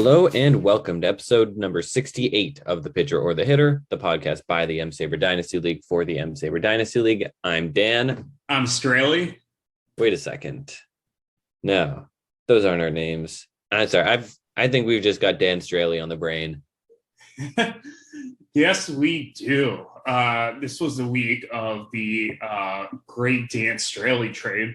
Hello and welcome to episode number 68 of The Pitcher or the Hitter, the podcast by the M-SABR Dynasty League for the M-SABR Dynasty League. I'm Dan. I'm Straily. Wait a second. No, those aren't our names. I'm sorry. I think we've just got Dan Straily on the brain. Yes, we do. This was the week of the great Dan Straily trade,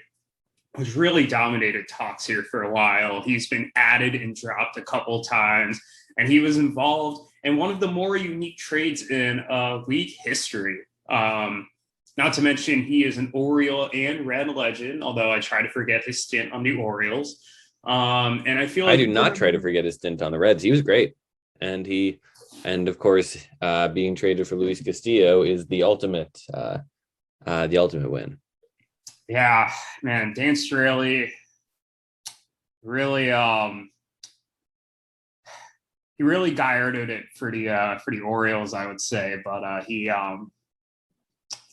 which really dominated talks here for a while. He's been added and dropped a couple times, and he was involved in one of the more unique trades in league history. Not to mention, he is an Oriole and Red legend, although I try to forget his stint on the Orioles. And I feel like I do not try to forget his stint on the Reds. He was great. And of course, being traded for Luis Castillo is the ultimate win. Yeah, man, Dan Straily really he really guided it for the Orioles, I would say, but he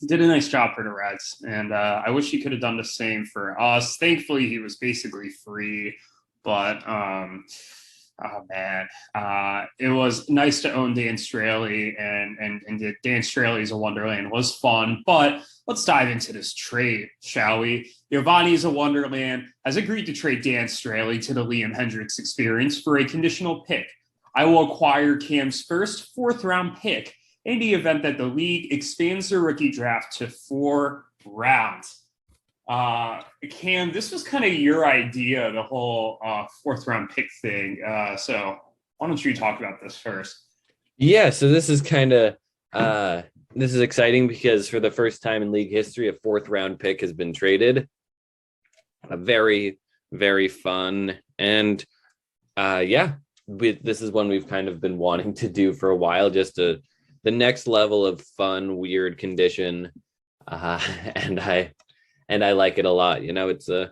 did a nice job for the Reds, and I wish he could have done the same for us. Thankfully, he was basically free, but oh man, it was nice to own Dan Straily, and Dan Straily's a Wonderland was fun. But let's dive into this trade, shall we? Giovanni's a Wonderland has agreed to trade Dan Straily to the Liam Hendriks experience for a conditional pick. I will acquire Cam's first fourth-round pick in the event that the league expands the rookie draft to 4 rounds. Cam, this was kind of your idea, the whole fourth-round pick thing. So why don't you talk about this first? Yeah, so this is this is exciting because for the first time in league history, a fourth-round pick has been traded. Very, very fun. And this is one we've kind of been wanting to do for a while, just the next level of fun, weird condition. And I like it a lot. You know, it's a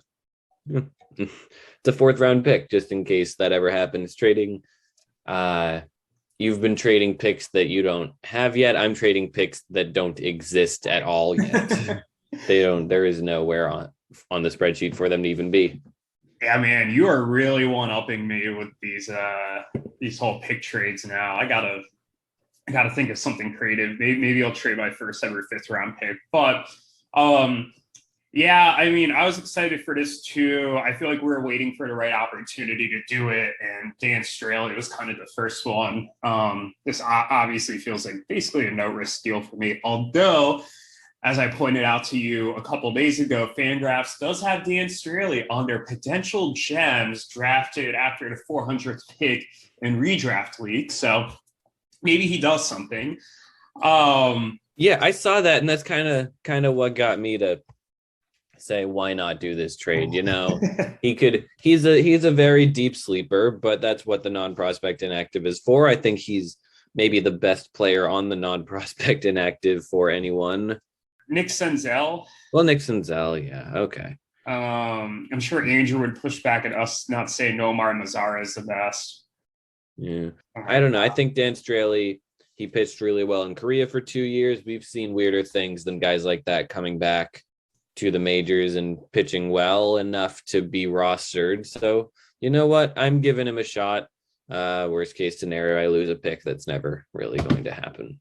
fourth-round pick, just in case that ever happens. Trading, you've been trading picks that you don't have yet. I'm trading picks that don't exist at all yet. There is nowhere on the spreadsheet for them to even be. Yeah, man, you are really one-upping me with these whole pick trades now. I gotta think of something creative. Maybe I'll trade my first ever 5th-round pick. But yeah, I mean, I was excited for this too. I feel like we were waiting for the right opportunity to do it, and Dan Straily was kind of the first one. This obviously feels like basically a no-risk deal for me, although, as I pointed out to you a couple of days ago, FanGraphs does have Dan Straily on their potential gems drafted after the 400th pick in redraft league. So maybe he does something. Yeah, I saw that, and that's kind of what got me to say, why not do this trade? You know, he's a very deep sleeper, but that's what the non-prospect inactive is for. I think he's maybe the best player on the non-prospect inactive for anyone. Nick Senzel. Well, Nick Senzel, yeah, okay. I'm sure Andrew would push back at us not saying Nomar Mazara is the best. Yeah, I don't know. I think Dan Straily, he pitched really well in Korea for 2 years. We've seen weirder things than guys like that coming back to the majors and pitching well enough to be rostered. So, you know what? I'm giving him a shot. Worst case scenario, I lose a pick. That's never really going to happen.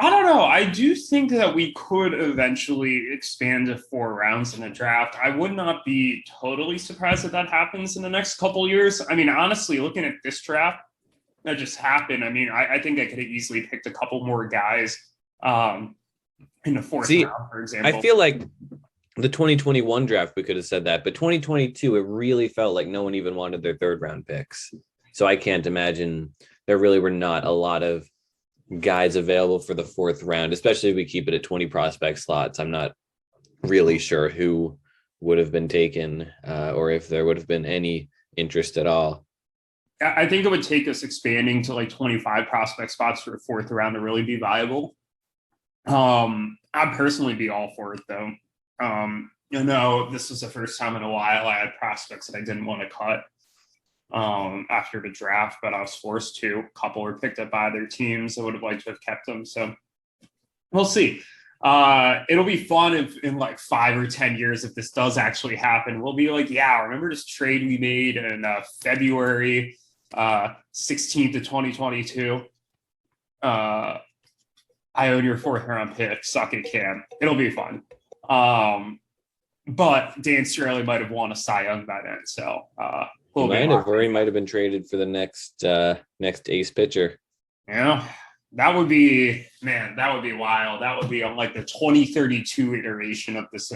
I don't know. I do think that we could eventually expand to 4 rounds in a draft. I would not be totally surprised if that happens in the next couple of years. I mean, honestly, looking at this draft that just happened, I mean, I think I could have easily picked a couple more guys in the 4th round, for example. I feel like the 2021 draft, we could have said that, but 2022, it really felt like no one even wanted their 3rd-round picks. So I can't imagine there really were not a lot of guys available for the 4th round, especially if we keep it at 20 prospect slots. I'm not really sure who would have been taken or if there would have been any interest at all. I think it would take us expanding to like 25 prospect spots for the 4th round to really be viable. I'd personally be all for it though. This was the first time in a while I had prospects that I didn't want to cut after the draft, but I was forced to. A couple were picked up by other teams. I would have liked to have kept them. So we'll see. It'll be fun if in like 5 or 10 years, if this does actually happen, we'll be like, yeah, remember this trade we made in February 16th to 2022. I own your 4th round pick. Suck it, Cam. It'll be fun. But Dan Straily might have won a Cy Young by then. So he might have, or he might have been traded for the next ace pitcher. Yeah, that would be wild. That would be on like the 2032 iteration of this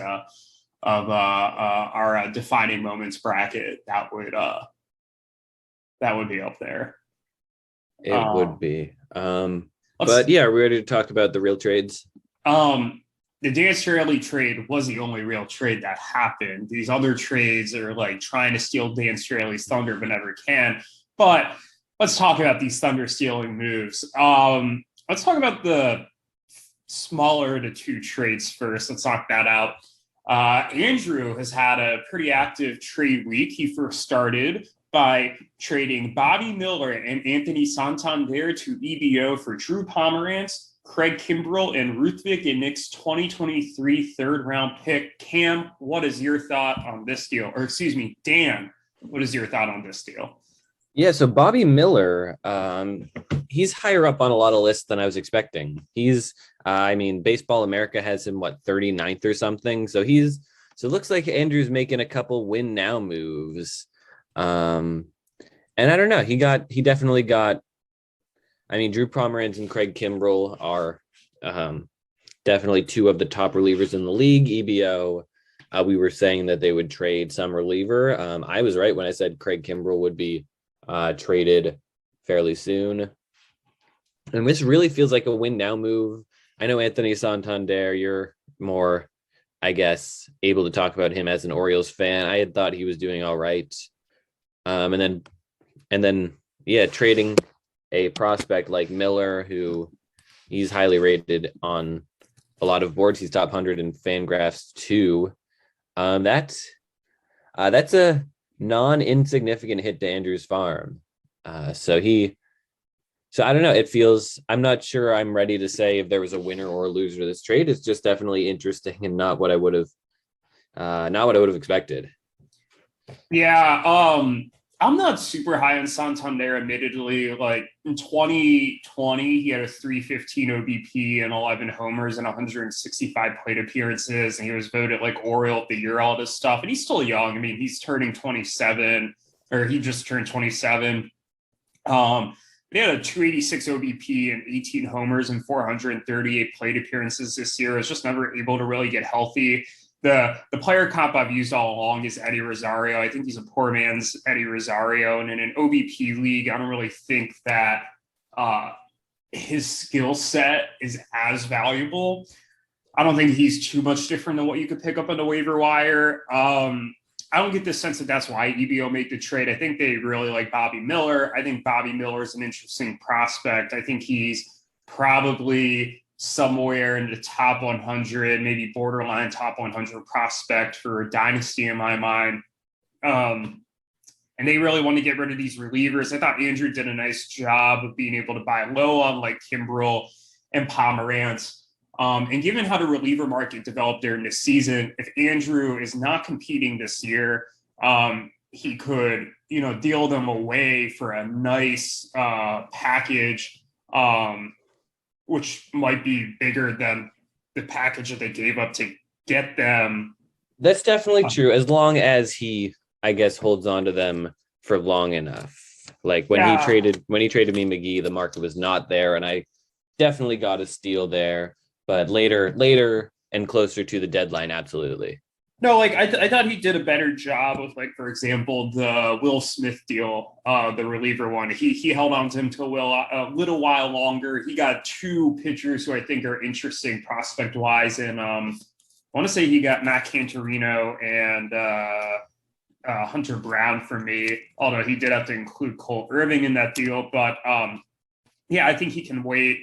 our defining moments bracket. That would be up there. It would be. But yeah, we're ready to talk about the real trades. The Dan Straily trade was the only real trade that happened. These other trades are like trying to steal Dan Straily's thunder, but never can. But let's talk about these thunder stealing moves. Let's talk about the smaller of the two trades first. Let's knock that out. Andrew has had a pretty active trade week. He first started by trading Bobby Miller and Anthony Santander to EBO for Drew Pomerantz, Craig Kimbrel, and Ruthvik and Nick's 2023 third round pick. Cam, what is your thought on this deal? Or excuse me, Dan, what is your thought on this deal? Yeah, so Bobby Miller, he's higher up on a lot of lists than I was expecting. He's, Baseball America has him, 39th or something. So it looks like Andrew's making a couple win now moves. And I don't know, he definitely got, Drew Pomerantz and Craig Kimbrel are definitely two of the top relievers in the league. EBO, we were saying that they would trade some reliever. I was right when I said Craig Kimbrel would be traded fairly soon. And this really feels like a win now move. I know Anthony Santander, you're more, I guess, able to talk about him as an Orioles fan. I had thought he was doing all right. And then trading a prospect like Miller, who he's highly rated on a lot of boards. He's top 100 in Fangraphs too. That's a non-insignificant hit to Andrew's farm. So I don't know. It feels, I'm not sure I'm ready to say if there was a winner or a loser to this trade. It's just definitely interesting and not what I would have expected. Yeah. I'm not super high on Santander, admittedly. Like in 2020, he had a 315 OBP and 11 homers and 165 plate appearances. And he was voted like Oriole of the Year, all this stuff. And he's still young. He's turning 27, or he just turned 27. He had a 286 OBP and 18 homers and 438 plate appearances this year. Was just never able to really get healthy. The player comp I've used all along is Eddie Rosario. I think he's a poor man's Eddie Rosario. And in an OBP league, I don't really think that his skill set is as valuable. I don't think he's too much different than what you could pick up on the waiver wire. I don't get the sense that that's why EBO made the trade. I think they really like Bobby Miller. I think Bobby Miller is an interesting prospect. I think he's probably somewhere in the top 100, maybe borderline top 100 prospect for Dynasty in my mind. And they really want to get rid of these relievers. I thought Andrew did a nice job of being able to buy low on like Kimbrel and Pomerantz. And given how the reliever market developed during this season, if Andrew is not competing this year, he could, deal them away for a nice package, which might be bigger than the package that they gave up to get them. That's definitely true, as long as he, I guess, holds on to them for long enough. Like when he traded me McGee, the market was not there, and I definitely got a steal there. But later and closer to the deadline, absolutely. No, I thought he did a better job with, for example, the Will Smith deal, the reliever one. He held on to him to a little while longer. He got two pitchers who I think are interesting prospect wise, and I want to say he got Matt Cantorino and Hunter Brown for me. Although he did have to include Cole Irving in that deal, but I think he can wait.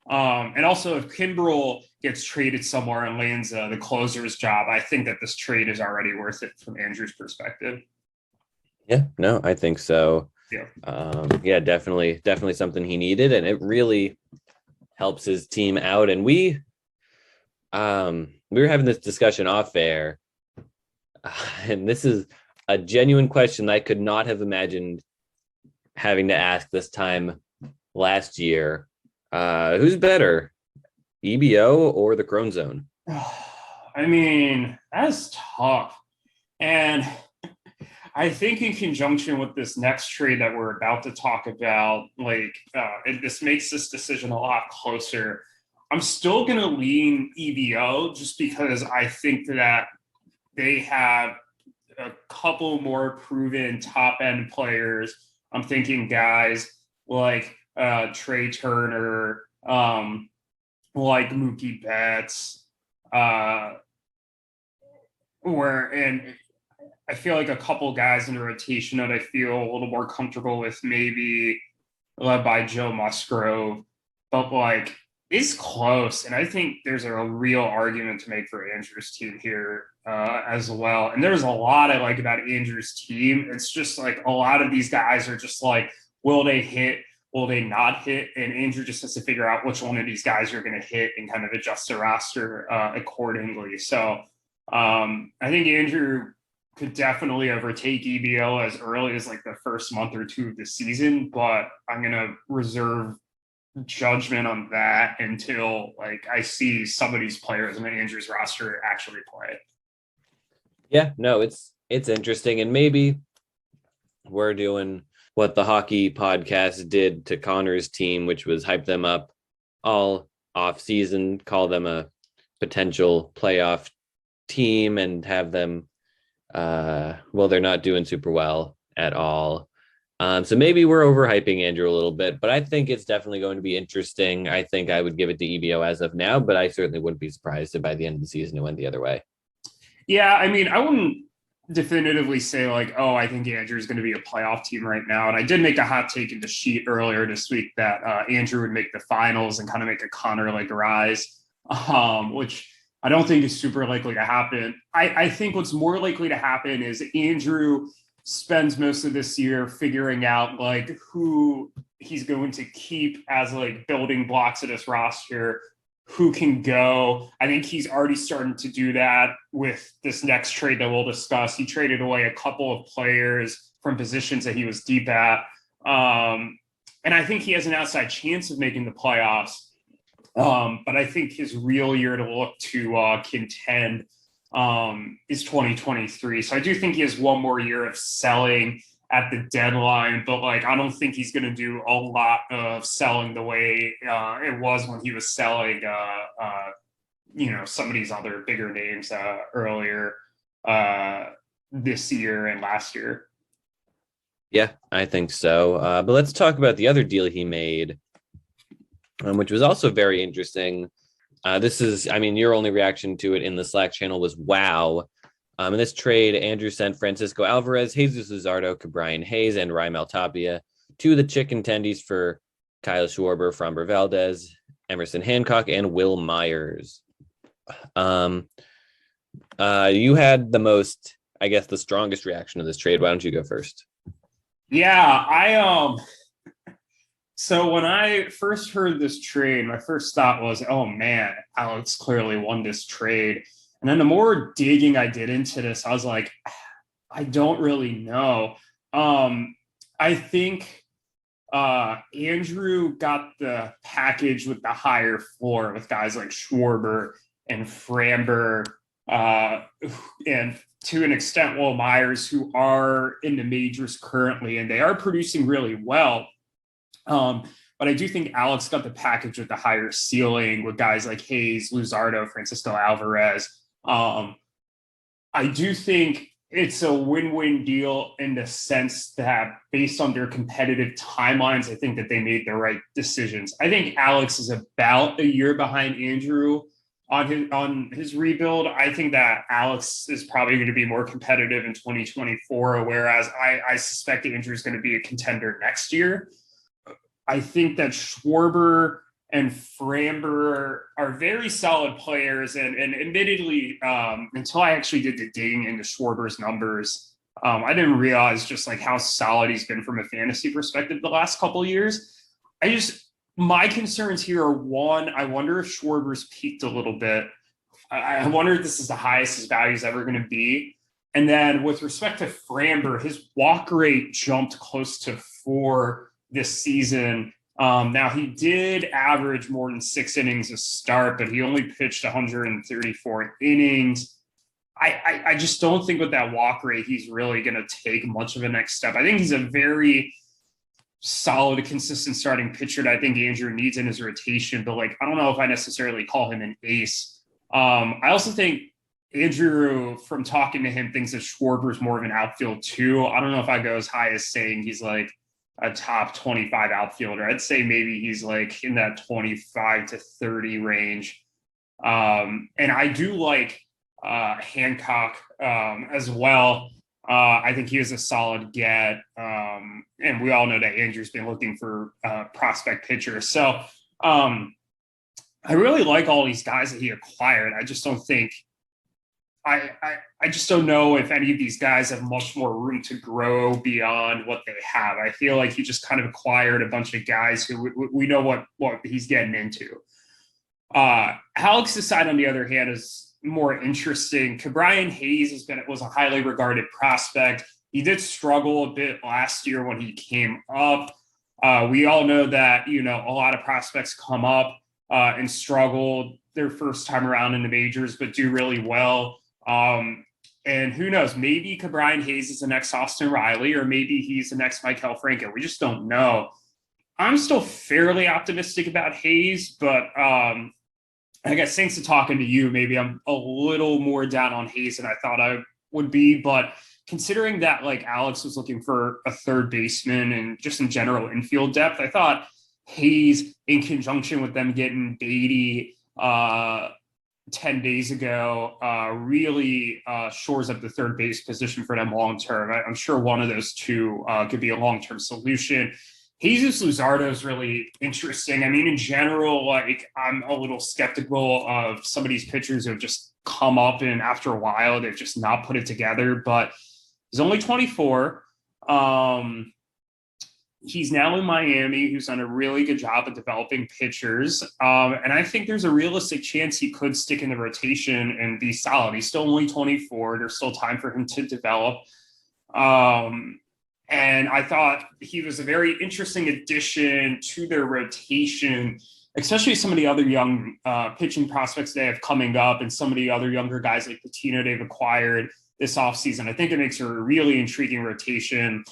And also, if Kimbrel gets traded somewhere and lands the closer's job, I think that this trade is already worth it from Andrew's perspective. Yeah, no, I think so. Yeah. Definitely something he needed, and it really helps his team out. And we were having this discussion off air, and this is a genuine question I could not have imagined having to ask this time last year. Who's better, EBO or the Crone Zone? I mean, that's tough. And I think in conjunction with this next trade that we're about to talk about, this makes this decision a lot closer. I'm still going to lean EBO just because I think that they have a couple more proven top end players. I'm thinking guys like Trey Turner, like Mookie Betts, and I feel like a couple guys in the rotation that I feel a little more comfortable with, maybe led by Joe Musgrove, but like it's close. And I think there's a real argument to make for Andrew's team here as well. And there's a lot I like about Andrew's team. It's just like a lot of these guys are just like, will they hit? Will they not hit? And Andrew just has to figure out which one of these guys are going to hit and kind of adjust the roster accordingly. So I think Andrew could definitely overtake EBO as early as like the first month or two of the season, but I'm going to reserve judgment on that until like I see some of these players in Andrew's roster actually play. Yeah, no, it's interesting. And maybe we're doing what the hockey podcast did to Connor's team, which was hype them up all off season, call them a potential playoff team and have them they're not doing super well at all. So maybe we're overhyping Andrew a little bit, but I think it's definitely going to be interesting. I think I would give it to EBO as of now, but I certainly wouldn't be surprised if by the end of the season it went the other way. Yeah, I mean, I wouldn't definitively say like, oh, I think Andrew is going to be a playoff team right now. And I did make a hot take in the sheet earlier this week that Andrew would make the finals and kind of make a Connor like rise, which I don't think is super likely to happen. I think what's more likely to happen is Andrew spends most of this year figuring out like who he's going to keep as like building blocks of this roster, who can go. I think he's already starting to do that with this next trade that we'll discuss. He traded away a couple of players from positions that he was deep at. And I think he has an outside chance of making the playoffs. But I think his real year to look to contend is 2023. So I do think he has one more year of selling at the deadline, but like I don't think he's going to do a lot of selling the way it was when he was selling, some of these other bigger names earlier this year and last year. Yeah, I think so. But let's talk about the other deal he made, which was also very interesting. Your only reaction to it in the Slack channel was wow. In this trade, Andrew sent Francisco Alvarez, Jesus Luzardo, Cabrian Hayes, and Raimel Tapia to the Chicken Tendies for Kyle Schwarber, Framber Valdez, Emerson Hancock, and Will Myers. You had the most, I guess, the strongest reaction to this trade. Why don't you go first? Yeah, So when I first heard this trade, my first thought was, oh man, Alex clearly won this trade. And then the more digging I did into this, I was like, I don't really know. I think Andrew got the package with the higher floor with guys like Schwarber and Framber, and to an extent, Will Myers, who are in the majors currently, and they are producing really well. But I do think Alex got the package with the higher ceiling with guys like Hayes, Luzardo, Francisco Alvarez. I do think it's a win-win deal in the sense that based on their competitive timelines, I think that they made the right decisions. I think Alex is about a year behind Andrew on his rebuild. I think that Alex is probably going to be more competitive in 2024, whereas I suspect Andrew is going to be a contender next year. I think that Schwarber and Framber are very solid players. And admittedly, until I actually did the digging into Schwarber's numbers, I didn't realize just like how solid he's been from a fantasy perspective the last couple of years. My concerns here are, one, I wonder if Schwarber's peaked a little bit. I wonder if this is the highest his value is ever going to be. And then with respect to Framber, his walk rate jumped close to 124 this season. Now he did average more than 6 innings a start, but he only pitched 134 innings. I just don't think with that walk rate, he's really going to take much of a next step. I think he's a very solid, consistent starting pitcher that I think Andrew needs in his rotation, but like, I don't know if I necessarily call him an ace. I also think Andrew, from talking to him, thinks that Schwarber's more of an outfield too. I don't know if I go as high as saying he's like a top 25 outfielder. I'd say maybe he's like in that 25 to 30 range. And I do like Hancock as well. I think he was a solid get. And we all know that Andrew's been looking for prospect pitchers. So I really like all these guys that he acquired. I just don't think I just don't know if any of these guys have much more room to grow beyond what they have. I feel like he just kind of acquired a bunch of guys who we know what he's getting into. Alex's side, on the other hand, is more interesting. Ke'Bryan Hayes was a highly regarded prospect. He did struggle a bit last year when he came up. We all know that, a lot of prospects come up and struggle their first time around in the majors, but do really well. And who knows, maybe Ke'Bryan Hayes is the next Austin Riley, or maybe he's the next Maikel Franco. We just don't know. I'm still fairly optimistic about Hayes, but I guess thanks to talking to you, maybe I'm a little more down on Hayes than I thought I would be. But considering that like Alex was looking for a third baseman and just in general infield depth, I thought Hayes, in conjunction with them getting Beatty 10 days ago, really shores up the third base position for them long term. I'm sure one of those two could be a long-term solution. Jesus Luzardo is really interesting. I mean, in general, like I'm a little skeptical of some of these pitchers who have just come up and after a while they've just not put it together. But he's only 24. He's now in Miami, who's done a really good job of developing pitchers. And I think there's a realistic chance he could stick in the rotation and be solid. He's still only 24. There's still time for him to develop. And I thought he was a very interesting addition to their rotation, especially some of the other young pitching prospects they have coming up and some of the other younger guys like Patino they've acquired this offseason. I think it makes a really intriguing rotation.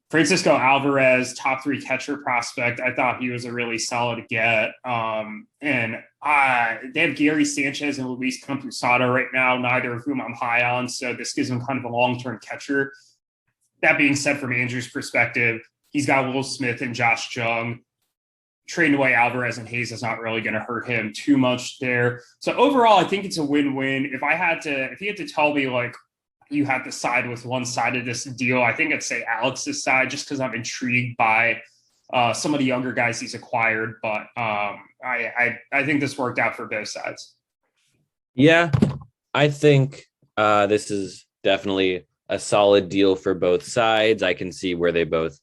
Francisco Alvarez, top 3 catcher prospect. I thought he was a really solid get. And they have Gary Sanchez and Luis Campusano right now, neither of whom I'm high on. So this gives him kind of a long-term catcher. That being said, from Andrew's perspective, he's got Will Smith and Josh Jung. Trading away Alvarez and Hayes is not really going to hurt him too much there. So overall, I think it's a win-win. If he had to tell me like, you have to side with one side of this deal, I think I'd say Alex's side, just because I'm intrigued by some of the younger guys he's acquired. But I think this worked out for both sides. Yeah, I think this is definitely a solid deal for both sides. I can see where they both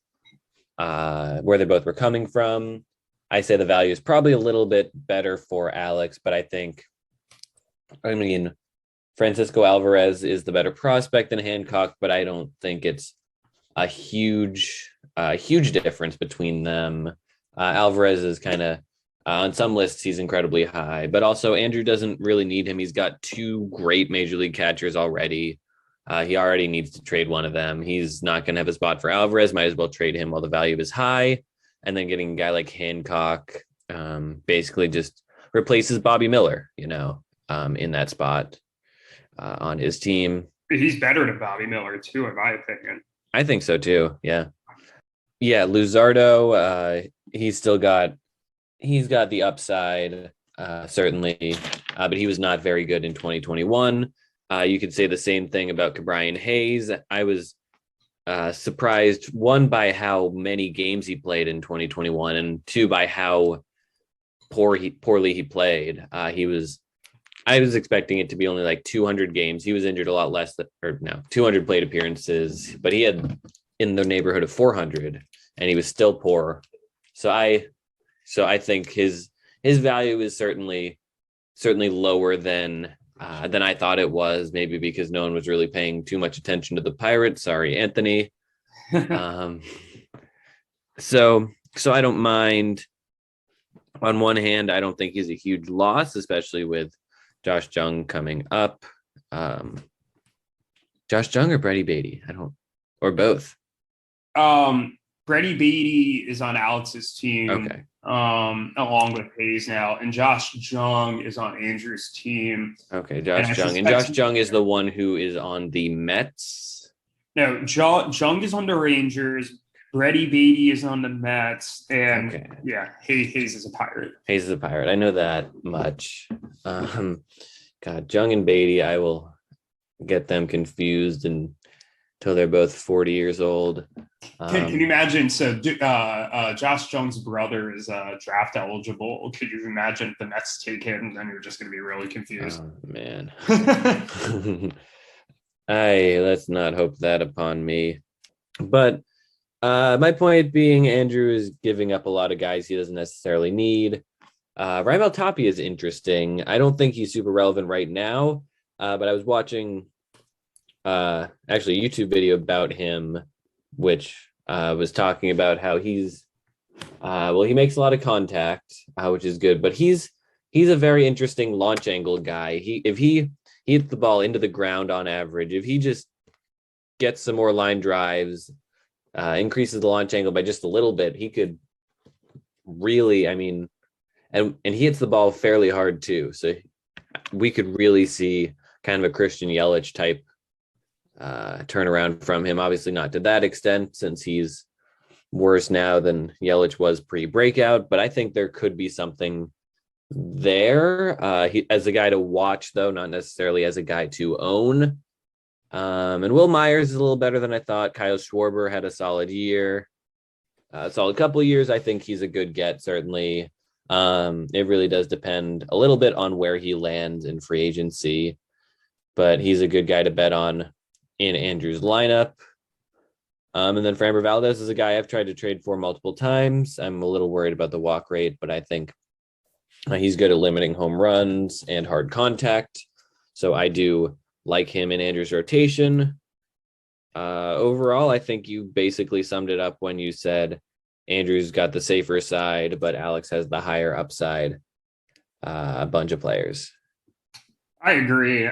were coming from. I say the value is probably a little bit better for Alex, but I mean, Francisco Alvarez is the better prospect than Hancock, but I don't think it's a huge difference between them. Alvarez is kind of on some lists, he's incredibly high, but also Andrew doesn't really need him. He's got 2 great major league catchers already. He already needs to trade one of them. He's not going to have a spot for Alvarez. Might as well trade him while the value is high. And then getting a guy like Hancock basically just replaces Bobby Miller, in that spot. On his team. He's better than Bobby Miller too, in my opinion. I think so too. Yeah. Luzardo, he's got the upside, certainly, but he was not very good in 2021. You could say the same thing about Ke'Bryan Hayes. I was surprised, 1, by how many games he played in 2021, and 2, by how poorly he played. I was expecting it to be only like 200 games. He was injured a lot less 200 plate appearances, but he had in the neighborhood of 400 and he was still poor. So I think his value is certainly lower than I thought it was, maybe because no one was really paying too much attention to the Pirates. Sorry, Anthony. So I don't mind. On one hand, I don't think he's a huge loss, especially with Josh Jung coming up. Um, Josh Jung or Brady Beatty? I don't, or both. Brady Beatty is on Alex's team, Okay. along with Hayes now, and Josh Jung is on Andrew's team. Okay, And Josh I Jung. And suspect Josh Jung is the one who is on the Mets. no, Jung is on the Rangers. Brady Beatty is on the Mets, and Okay. yeah, Hayes is a Pirate. Hayes is a Pirate. I know that much. Um, God, Jung and Beatty, I will get them confused until they're both 40 years old. Can you imagine? So, Josh Jung's brother is draft eligible. Could you imagine if the Mets take him? Then you're just going to be really confused. Oh, man. Let's not hope that upon me. But my point being, Andrew is giving up a lot of guys he doesn't necessarily need. Raimel Tapia is interesting. I don't think he's super relevant right now, but I was watching actually a YouTube video about him, which was talking about how he's he makes a lot of contact, which is good, but he's a very interesting launch angle guy. If he hits the ball into the ground on average, if he just gets some more line drives, increases the launch angle by just a little bit, he could really, I mean, and he hits the ball fairly hard too. So we could really see kind of a Christian Yelich type turnaround from him. Obviously not to that extent, since he's worse now than Yelich was pre-breakout, but I think there could be something there as a guy to watch, though, not necessarily as a guy to own. And Will Myers is a little better than I thought. Kyle Schwarber had a solid year, a solid couple of years. I think he's a good get, certainly. It really does depend a little bit on where he lands in free agency, but he's a good guy to bet on in Andrew's lineup. And then Framber Valdez is a guy I've tried to trade for multiple times. I'm a little worried about the walk rate, but I think he's good at limiting home runs and hard contact. So I do like him in Andrew's rotation. Overall, I think you basically summed it up when you said Andrew's got the safer side, but Alex has the higher upside. A bunch of players. I agree.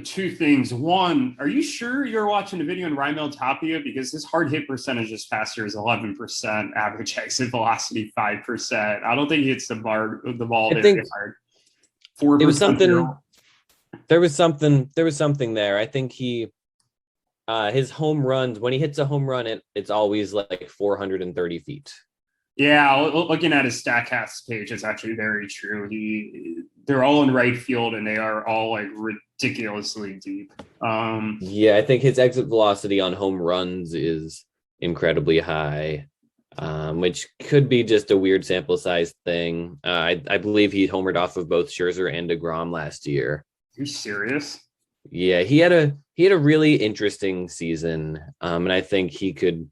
Two things. One, are you sure you're watching the video on Raimel Tapia? Because his hard hit percentage this past year is 11%, average exit velocity 5%. I don't think he hits the ball very hard. 4%. It was something. There was something there. I think his home runs, when he hits a home run, it's always like 430 feet. Yeah, looking at his StatCast page, it's actually very true. They're all in right field, and they are all like ridiculously deep. Yeah, I think his exit velocity on home runs is incredibly high, which could be just a weird sample size thing. I believe he homered off of both Scherzer and DeGrom last year. Are you serious? Yeah, he had a really interesting season, and I think he could.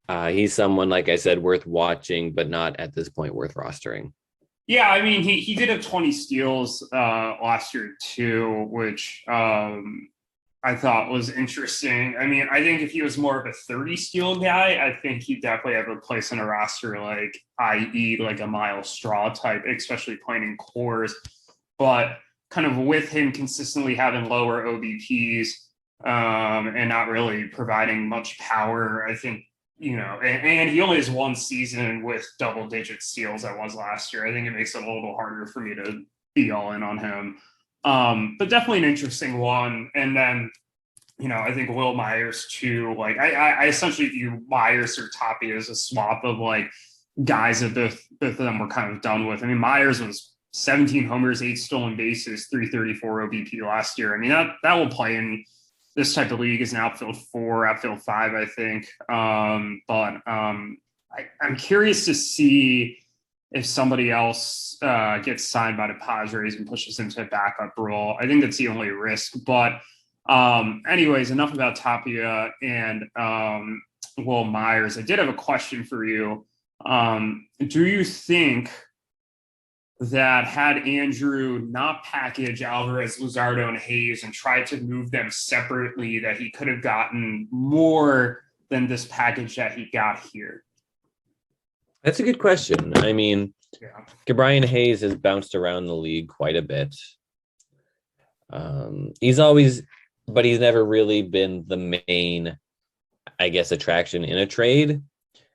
He's someone, like I said, worth watching, but not at this point worth rostering. Yeah, I mean, he did have 20 steals last year too, which I thought was interesting. I mean, I think if he was more of a 30 steal guy, I think he'd definitely have a place in a roster like, i.e., like a Miles Straw type, especially playing in cores. But kind of with him consistently having lower OBPs and not really providing much power, I think, and he only has one season with double-digit steals that was last year. I think it makes it a little harder for me to be all in on him. But definitely an interesting one. And then, I think Will Myers too. Like I essentially view Myers or Tapia as a swap of like guys that both of them were kind of done with. I mean, Myers was 17 homers, 8 stolen bases, 334 OBP last year. I mean, that will play in this type of league. Is an outfield 4, outfield 5, I think. I'm curious to see if somebody else gets signed by the Padres and pushes into a backup role. I think that's the only risk. But anyways, enough about Tapia and Will Myers. I did have a question for you. Do you think that had Andrew not package Alvarez, Luzardo, and Hayes and tried to move them separately, that he could have gotten more than this package that he got here? That's a good question. I mean, Yeah. Gabrian Hayes has bounced around the league quite a bit. He's always, but he's never really been the main, I guess, attraction in a trade.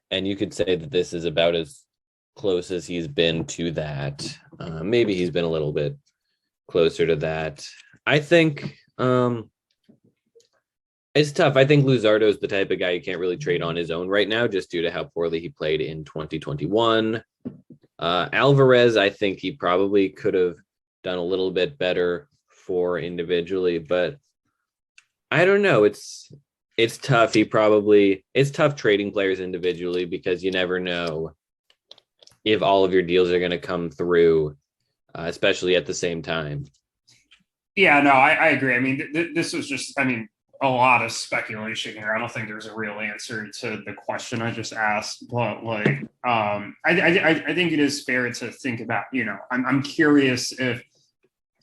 And you could say that this is about as close as he's been to that. Maybe he's been a little bit closer to that. I think it's tough. I think Luzardo is the type of guy you can't really trade on his own right now, just due to how poorly he played in 2021. Alvarez, I think he probably could have done a little bit better for individually, but I don't know. It's tough. It's tough trading players individually because you never know if all of your deals are going to come through, especially at the same time. Yeah, no, I agree. I mean, this was just, I mean, a lot of speculation here. I don't think there's a real answer to the question I just asked, but like, I think it is fair to think about, I'm curious if,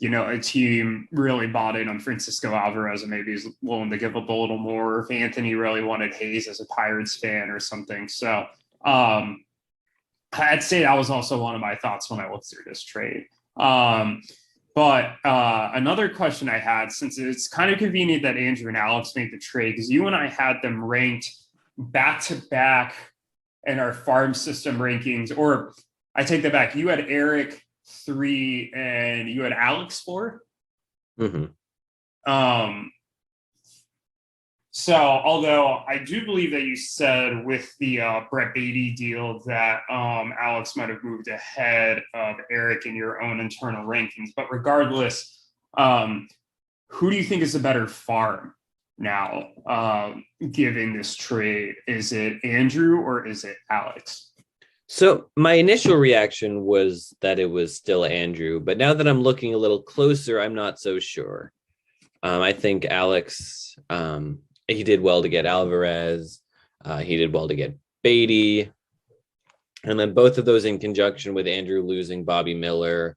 a team really bought in on Francisco Alvarez and maybe is willing to give up a little more, if Anthony really wanted Hayes as a Pirates fan or something. So I'd say that was also one of my thoughts when I looked through this trade. But another question I had, since it's kind of convenient that Andrew and Alex made the trade, because you and I had them ranked back to back in our farm system rankings, or I take that back. You had Erik 3 and you had Alex 4. Mm-hmm. So, although I do believe that you said with the Brett Beatty deal that Alex might have moved ahead of Erik in your own internal rankings, but regardless, who do you think is a better farm now, given this trade? Is it Andrew or is it Alex? So my initial reaction was that it was still Andrew, but now that I'm looking a little closer, I'm not so sure. I think Alex, he did well to get Alvarez. He did well to get Beatty. And then both of those in conjunction with Andrew losing Bobby Miller,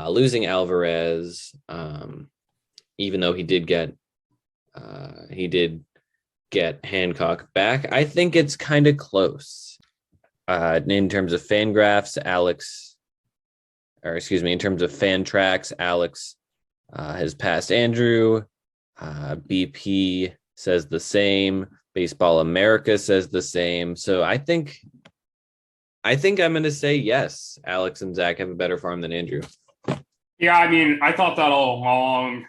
losing Alvarez, even though he did get Hancock back. I think it's kind of close. In terms of fan graphs, in terms of fan tracks, Alex has passed Andrew. BP says the same. Baseball America says the same. So I think I'm going to say yes. Alex and Zach have a better farm than Andrew. Yeah, I mean, I thought that all along,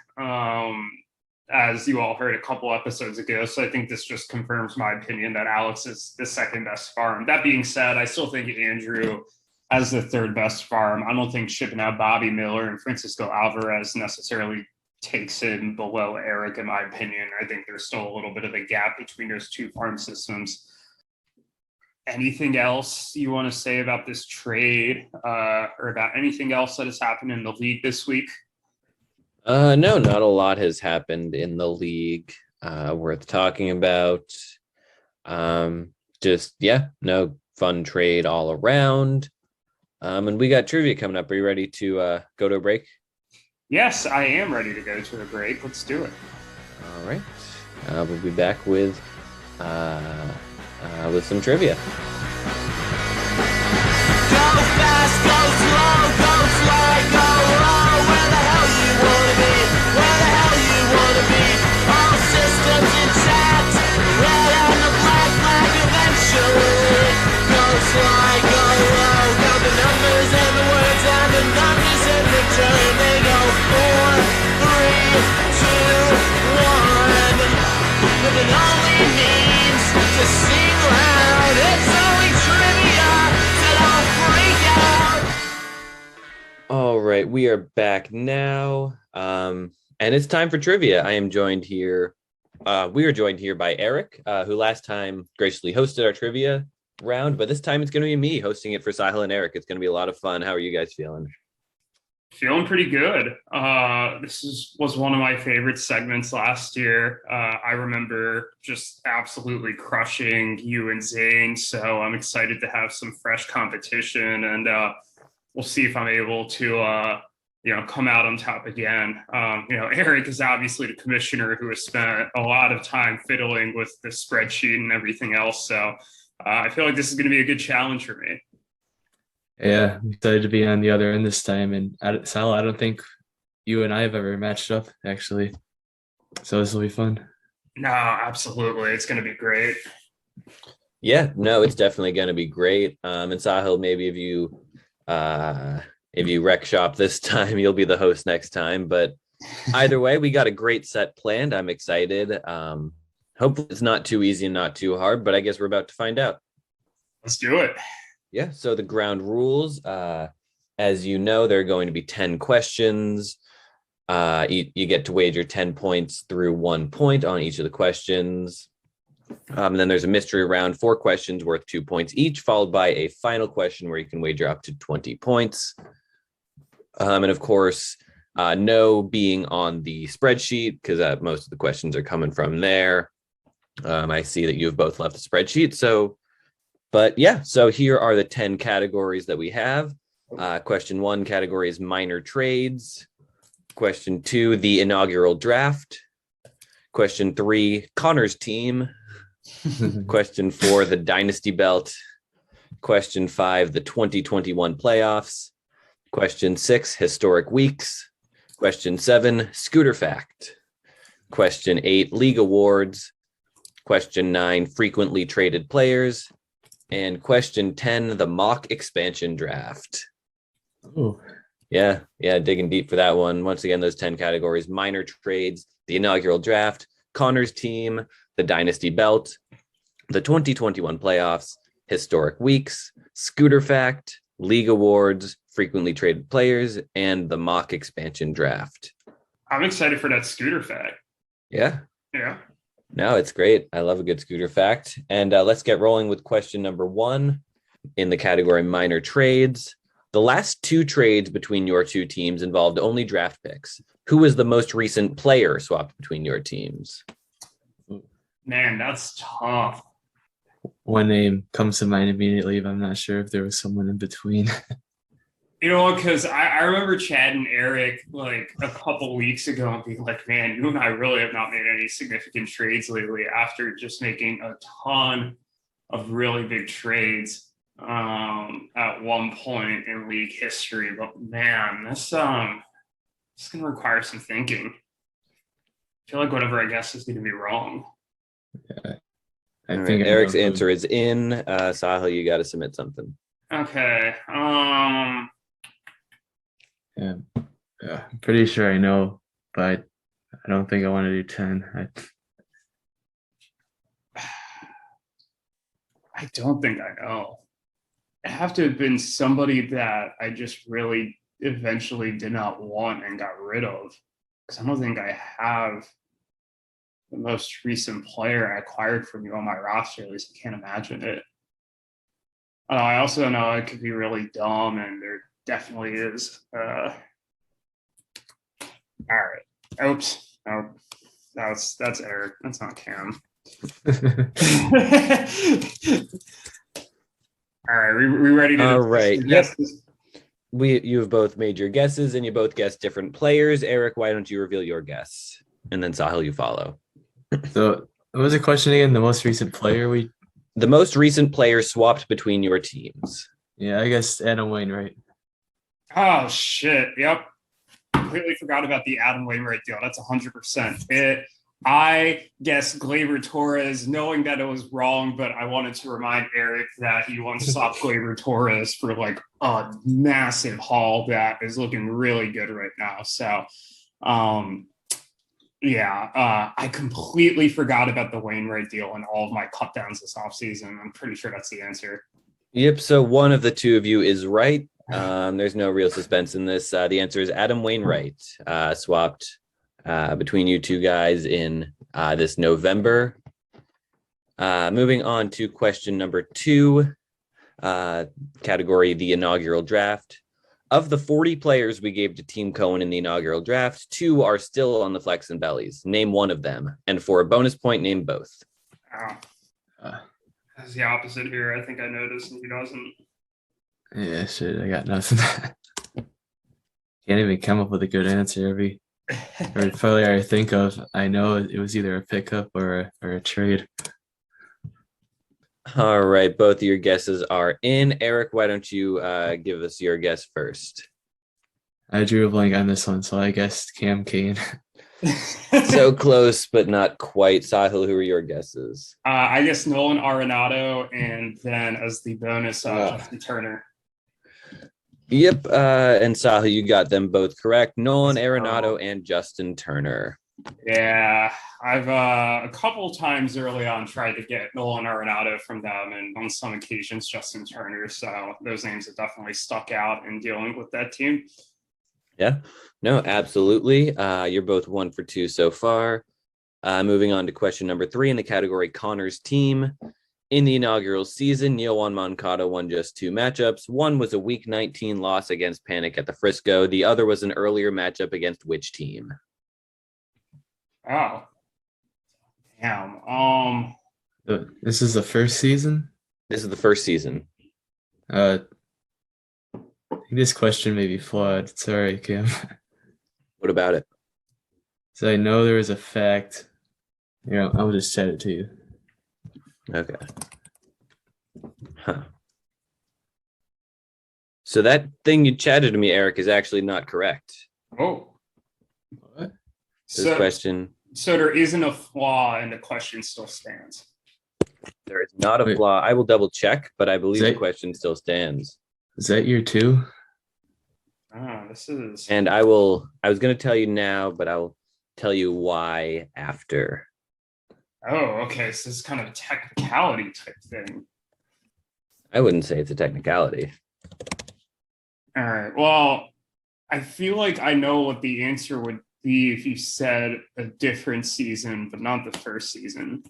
as you all heard a couple episodes ago. So I think this just confirms my opinion that Alex is the second best farm. That being said, I still think Andrew as the third best farm. I don't think shipping out Bobby Miller and Francisco Alvarez necessarily takes him below Erik, in my opinion. I think there's still a little bit of a gap between those two farm systems. Anything else you want to say about this trade or about anything else that has happened in the league this week? No, not a lot has happened in the league worth talking about. No fun trade all around. And we got trivia coming up. Are you ready to go to a break? Yes, I am ready to go to a break. Let's do it. All right. We'll be back with some trivia. Go fast, go slow, go fly, go low. Where the hell you wanna be? Where the hell you wanna be? All systems intact. Red and the black flag eventually. Go fly, go low. Count the numbers and the words and the numbers in return. They go 4, 3, 2, 1. But it only means to sing loud. It's only trivia, so don't freak out. All right, we are back now. And it's time for trivia. I am joined here. We are joined here by Erik, who last time graciously hosted our trivia round, but this time it's going to be me hosting it for Sahil and Erik. It's going to be a lot of fun. How are you guys feeling? Feeling pretty good. This was one of my favorite segments last year. I remember just absolutely crushing you and Zane. So I'm excited to have some fresh competition, and we'll see if I'm able to, come out on top again. Erik is obviously the commissioner who has spent a lot of time fiddling with the spreadsheet and everything else. So I feel like this is going to be a good challenge for me. Yeah, I'm excited to be on the other end this time. And Sal, I don't think you and I have ever matched up, actually. So this will be fun. No, absolutely. It's going to be great. Yeah, no, it's definitely going to be great. And Sahil, maybe if you wreck shop this time, you'll be the host next time. But either way, we got a great set planned. I'm excited. Hopefully it's not too easy and not too hard, but I guess we're about to find out. Let's do it. Yeah, so the ground rules, as you know, there are going to be 10 questions. You get to wager 10 points through 1 point on each of the questions. And then there's a mystery round, 4 questions worth 2 points each, followed by a final question where you can wager up to 20 points. And of course, no being on the spreadsheet because most of the questions are coming from there. I see that you've both left the spreadsheet. So here are the 10 categories that we have. Question 1 category is minor trades. Question 2, the inaugural draft. Question 3, Connor's team. Question 4, the dynasty belt. Question 5, the 2021 playoffs. Question 6, historic weeks. Question 7, scooter fact. Question 8, league awards. Question 9, frequently traded players. And question 10, the mock expansion draft. Oh, Yeah, digging deep for that one. Once again, those 10 categories: minor trades, the inaugural draft, Connor's team, the dynasty belt, the 2021 playoffs, historic weeks, scooter fact, league awards, frequently traded players, and the mock expansion draft. I'm excited for that scooter fact. Yeah. Yeah. No, it's great. I love a good scooter fact. And let's get rolling with question number 1 in the category minor trades. The last 2 trades between your 2 teams involved only draft picks. Who was the most recent player swapped between your teams? Man, that's tough. one name comes to mind immediately, but I'm not sure if there was someone in between. Because I remember Chad and Erik like a couple weeks ago and being like, man, you and I really have not made any significant trades lately after just making a ton of really big trades at one point in league history. But man, this going to require some thinking. I feel like whatever I guess is going to be wrong. Yeah. I All think right, Eric's answer is in. Sahil, you got to submit something. Okay. Yeah, I'm pretty sure I know, but I don't think I want to do 10. I don't think I know. It have to have been somebody that I just really eventually did not want and got rid of. Because I don't think I have the most recent player I acquired from you on my roster. At least I can't imagine it. I also know it could be really dumb, and there definitely is. All right. Oops. No, that's Erik. That's not Cam. All right. We ready to? All right. Yes. You have both made your guesses, and you both guessed different players. Erik, why don't you reveal your guess, and then Sahil, you follow. So, what was the question again? The most recent player The most recent player swapped between your teams. Yeah, I guess Adam Wainwright. Oh shit! Yep. Completely forgot about the Adam Wainwright deal. That's 100% it. I guess Gleyber Torres, knowing that it was wrong, but I wanted to remind Erik that he once swapped Gleyber Torres for like a massive haul that is looking really good right now. So, I completely forgot about the Wainwright deal and all of my cut downs this offseason. I'm pretty sure that's the answer. Yep. So one of the two of you is right. There's no real suspense in this. The answer is Adam Wainwright swapped between you two guys in this November. Moving on to question number 2, category the inaugural draft. Of the 40 players we gave to Team Cohen in the inaugural draft, 2 are still on the Flex and Bellies. Name one of them. And for a bonus point, name both. That's the opposite here. I think I noticed and he doesn't. Yeah, shit, I got nothing. Can't even come up with a good answer. Every player I think of, I know it was either a pickup or a trade. All right, both of your guesses are in. Eric, why don't you give us your guess first? I drew a blank on this one, so I guessed Cam Kane. So close, but not quite. Sahil, who are your guesses? I guess Nolan Arenado, and then as the bonus, Justin Turner. Yep, and Sahil, you got them both correct. Nolan Arenado and Justin Turner. Yeah, I've a couple times early on tried to get Nolan Arenado from them, and on some occasions Justin Turner. So those names have definitely stuck out in dealing with that team. Yeah, no, absolutely. You're both 1 for 2 so far. Moving on to question number 3 in the category Connor's team. In the inaugural season, Neil Juan Moncada won just 2 matchups. One was a Week 19 loss against Panic at the Frisco. The other was an earlier matchup against which team? Oh, damn. This is the first season? This is the first season. I think this question may be flawed. Sorry, Kim. What about it? So I know there was a fact. Yeah, I'll just chat it to you. Okay. Huh. So that thing you chatted to me, Eric, is actually not correct. Oh. What? This question. So there isn't a flaw, and the question still stands. There is not a Wait. flaw. I will double check, but I believe Is the that- question still stands. Is that year 2? This is. And I was going to tell you now, but I'll tell you why after. Oh, okay. So this is kind of a technicality type thing. I wouldn't say it's a technicality. All right. Well, I feel like I know what the answer would be if you said a different season, but not the first season.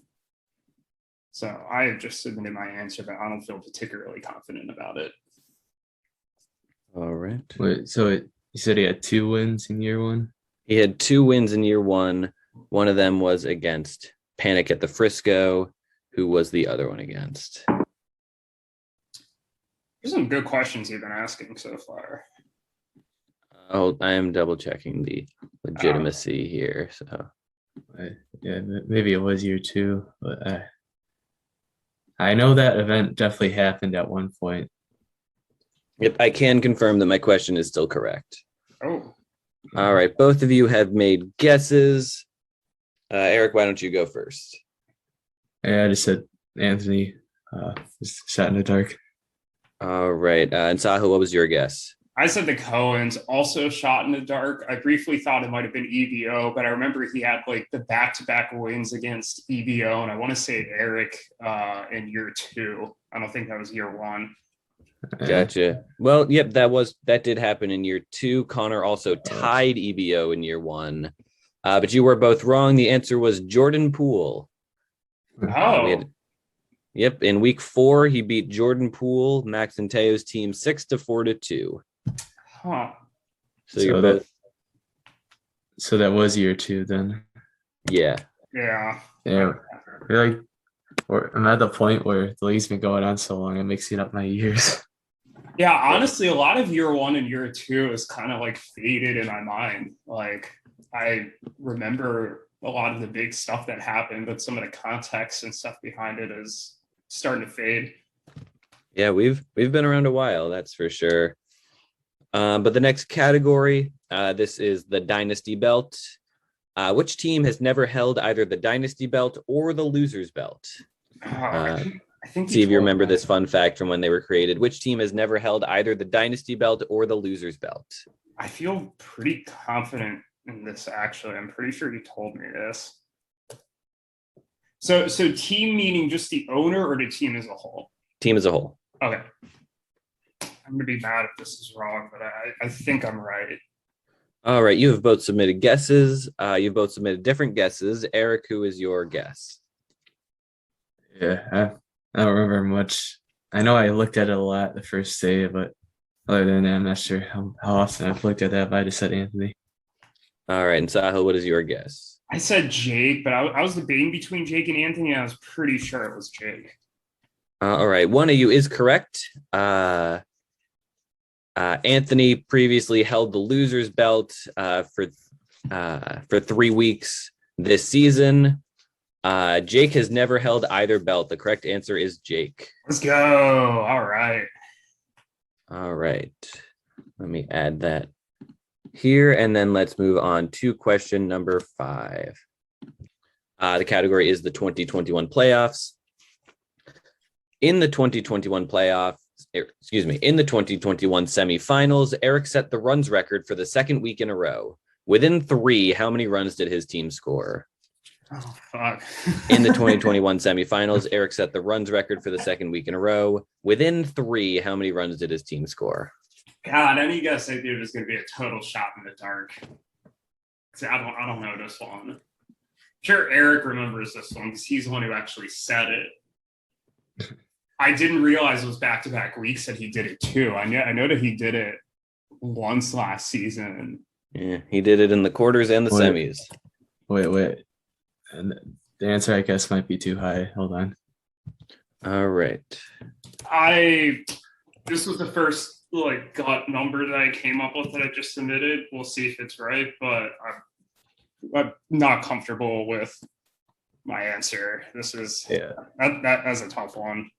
So I have just submitted my answer, but I don't feel particularly confident about it. All right. Wait, so you said he had 2 wins in year 1? He had 2 wins in year 1. One of them was against Panic at the Frisco. Who was the other one against? There's some good questions you've been asking so far. Oh, I am double checking the legitimacy here. So Yeah, maybe it was year 2, but I know that event definitely happened at one point. yep, I can confirm that my question is still correct. Oh, All right, both of you have made guesses. Eric, why don't you go first? Yeah, I just said Anthony, just shot in the dark. All right, and Sahil, what was your guess? I said the Coens also shot in the dark. I briefly thought it might have been EBO, but I remember he had like the back-to-back wins against EBO, and I want to say Erik in year 2. I don't think that was year 1. Gotcha. Well, yep, that did happen in year 2. Connor also tied EBO in year 1, but you were both wrong. The answer was Jordan Poole. Oh, Yep, in week 4, he beat Jordan Poole, Max and Teo's team 6-4-2. huh. So you're both, So that was year 2 then. yeah. Yeah. Yeah, I'm at the point where the league's been going on so long, I'm mixing up my years. Yeah, honestly, a lot of year 1 and year 2 is kind of like faded in my mind. Like, I remember a lot of the big stuff that happened, but some of the context and stuff behind it is starting to fade. Yeah, we've been around a while, that's for sure. But the next category, this is the Dynasty Belt. Which team has never held either the Dynasty Belt or the Loser's Belt? I think See if you remember this fun fact from when they were created. Which team has never held either the Dynasty Belt or the Loser's Belt? I feel pretty confident in this, actually. I'm pretty sure you told me this. So team meaning just the owner or the team as a whole? Team as a whole. Okay. I'm going to be mad if this is wrong, but I think I'm right. All right, you have both submitted guesses. You've both submitted different guesses. Eric, who is your guess? Yeah, I don't remember much. I know I looked at it a lot the first day, but other than that, I'm not sure how often I've looked at that, but I just said Anthony. All right, and Sahil, what is your guess? I said Jake, but I was debating between Jake and Anthony, and I was pretty sure it was Jake. All right, one of you is correct. Anthony previously held the loser's belt for 3 weeks this season. Jake has never held either belt. The correct answer is Jake. Let's go. All right. All right. Let me add that here, and then let's move on to question number 5. The category is the 2021 playoffs. In the 2021 semifinals, Erik set the runs record for the second week in a row. Within 3, how many runs did his team score? Oh, fuck. In the 2021 semifinals, Erik set the runs record for the second week in a row. Within 3, how many runs did his team score? God, any guess I did was going to be a total shot in the dark. See, I don't know this one. Sure, Erik remembers this one because he's the one who actually said it. I didn't realize it was back-to-back weeks that he did it too. I know that he did it once last season. Yeah, he did it in the quarters and the semis. Wait. And the answer, I guess, might be too high. Hold on. All right. This was the first gut number that I came up with that I just submitted. We'll see if it's right, but I'm not comfortable with my answer. This is that's a tough one.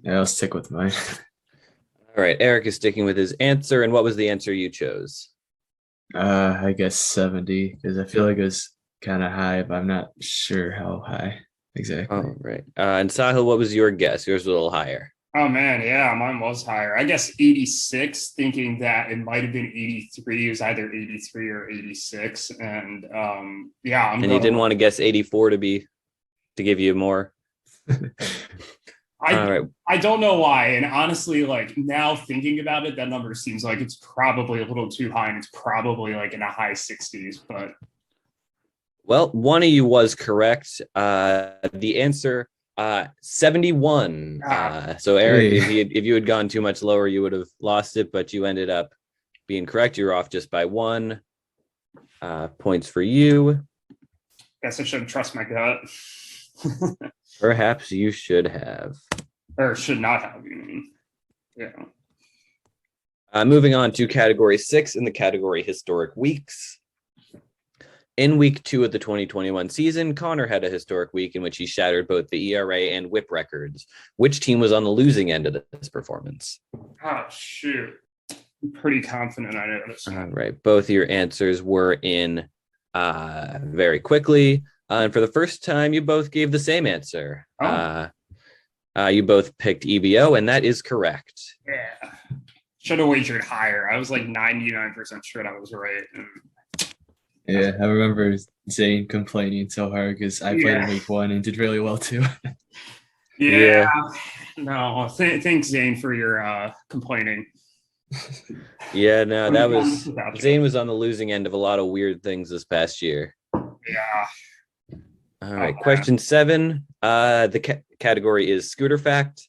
Yeah, I'll stick with mine. All right, Erik is sticking with his answer. And what was the answer you chose? I guess 70, because I feel like it was kind of high, but I'm not sure how high exactly. All right. And Sahil, what was your guess? Yours was a little higher. Oh man, yeah, mine was higher. I guess 86, thinking that it might have been 83. It was either 83 or 86, and you didn't want to guess 84 to give you more. I don't know why, and honestly, now thinking about it, that number seems like it's probably a little too high, and it's probably in the high 60s. But well, one of you was correct. The answer 71. So Erik, if you had gone too much lower, you would have lost it, but you ended up being correct. You're off just by 1. Points for you. Guess I shouldn't trust my gut. Perhaps you should have. Or should not have, you mean. Yeah. Moving on to category 6 in the category historic weeks. In week 2 of the 2021 season, Connor had a historic week in which he shattered both the ERA and WHIP records. Which team was on the losing end of this performance? Oh, shoot. I'm pretty confident I know this. All right. Both your answers were in very quickly. And for the first time, you both gave the same answer. You both picked EBO, and that is correct. Yeah. Should have wagered higher. I was 99% sure that was right. Yeah, I remember Zane complaining so hard because I played in week 1 and did really well too. Yeah. No, thanks, Zane, for your complaining. Yeah, no, that was Zane was on the losing end of a lot of weird things this past year. Yeah. All right, question 7. The category is Scooter Fact.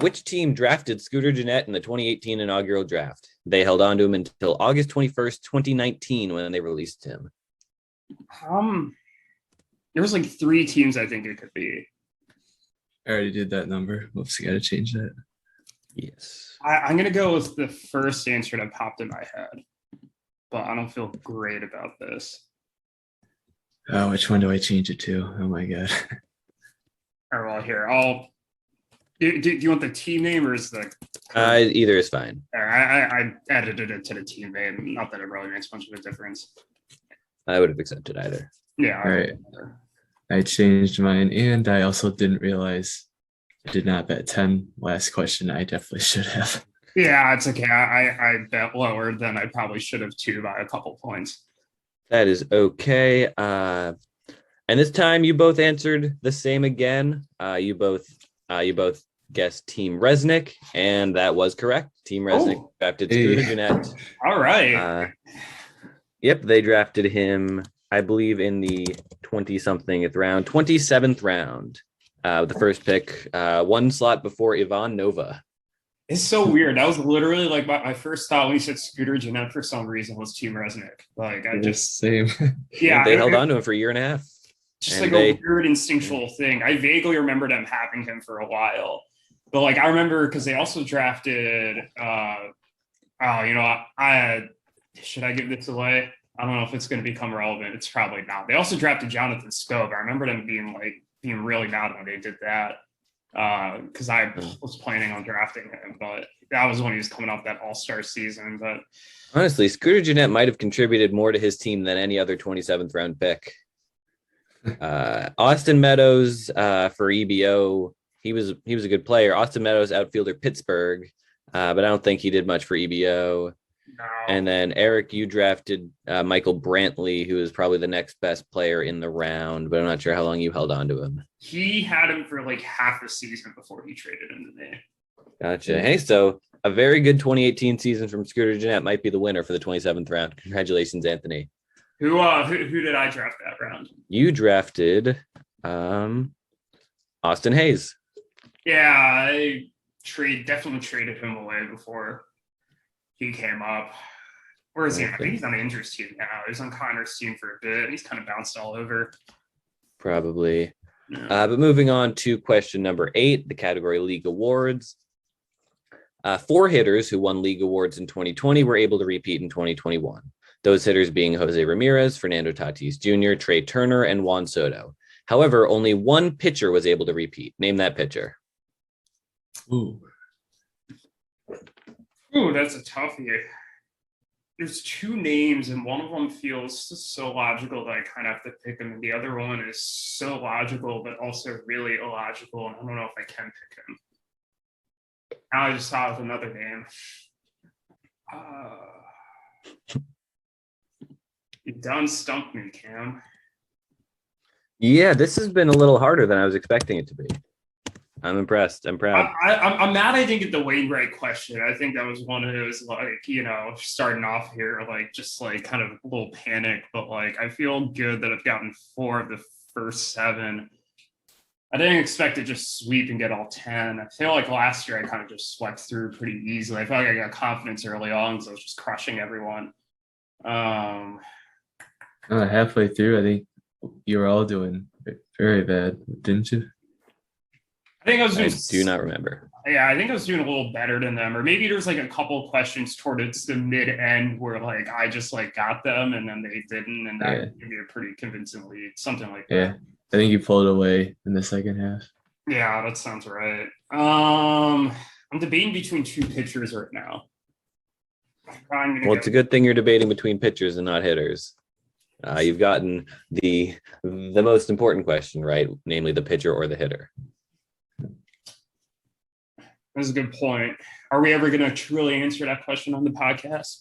Which team drafted Scooter Gennett in the 2018 inaugural draft? They held on to him until August 21st, 2019, when they released him. There was 3 teams I think it could be. I already did that number. Whoops, I got to change that. Yes. I'm going to go with the first answer that popped in my head, but I don't feel great about this. Oh, which one do I change it to? Oh my God. All right, well, here, do you want the team name or is the either is fine. I edited it to the team name. Not that it really makes much of a difference. I would have accepted either. Yeah. All right. I changed mine, and I also didn't realize I did not bet 10 last question. I definitely should have. Yeah, it's okay. I bet lower than I probably should have too by a couple points. That is okay. And this time you both answered the same again. You both guessed Team Resnick, and that was correct. Team Resnick drafted Scooter Gennett. All right. Yep, they drafted him, I believe, in the 27th round. The first pick, 1 slot before Ivan Nova. It's so weird. That was literally my first thought when you said Scooter Gennett for some reason was Team Resnick. Same. Yeah, they held on to him for a year and a half. Just a weird instinctual thing. I vaguely remember them having him for a while, but I remember because they also drafted Oh, I should I give this away? I don't know if it's going to become relevant. It's probably not. They also drafted Jonathan Scope. I remember them being really mad when they did that because I was planning on drafting him, but that was when he was coming off that All-Star season. But honestly, Scooter Jeanette might have contributed more to his team than any other 27th round pick. Austin Meadows for EBO. He was a good player. Austin Meadows, outfielder, Pittsburgh, but I don't think he did much for EBO. no. And then Erik, you drafted Michael Brantley, who is probably the next best player in the round, but I'm not sure how long you held on to him. He had him for like half a season before he traded him to me. Gotcha. Hey, so a very good 2018 season from Scooter Jeanette might be the winner for the 27th round. Congratulations, Anthony. Who did I draft that round? You drafted Austin Hayes. Yeah, I definitely traded him away before he came up. Where is he? I think he's on the Andrews team now. He was on Connor's team for a bit, and he's kind of bounced all over. Probably. Yeah. But moving on to question number 8, the category League Awards. 4 hitters who won League Awards in 2020 were able to repeat in 2021. Those hitters being Jose Ramirez, Fernando Tatis Jr., Trey Turner, and Juan Soto. However, only one pitcher was able to repeat. Name that pitcher. Ooh. Ooh, that's a toughie. There's 2 names, and one of them feels so logical that I kind of have to pick him, and the other one is so logical, but also really illogical, and I don't know if I can pick him. Now I just thought of another name. You done stumped me, Cam. Yeah, this has been a little harder than I was expecting it to be. I'm impressed. I'm proud. I'm mad I didn't get the Wainwright question. I think that was one of those, starting off here, just kind of a little panic, but I feel good that I've gotten 4 of the first 7. I didn't expect to just sweep and get all 10. I feel like last year I kind of just swept through pretty easily. I felt like I got confidence early on, so I was just crushing everyone. Halfway through, I think you were all doing very bad, didn't you? I think I was doing. I do not remember. Yeah, I think I was doing a little better than them, or maybe there's a couple questions towards the mid end where I just got them and then they didn't, and that gave me a pretty convincing lead, something like that. Yeah, I think you pulled away in the second half. Yeah, that sounds right. I'm debating between 2 pitchers right now. Well, it's a good thing you're debating between pitchers and not hitters. You've gotten the most important question right, namely the pitcher or the hitter. That's a good point. Are we ever going to truly answer that question on the podcast?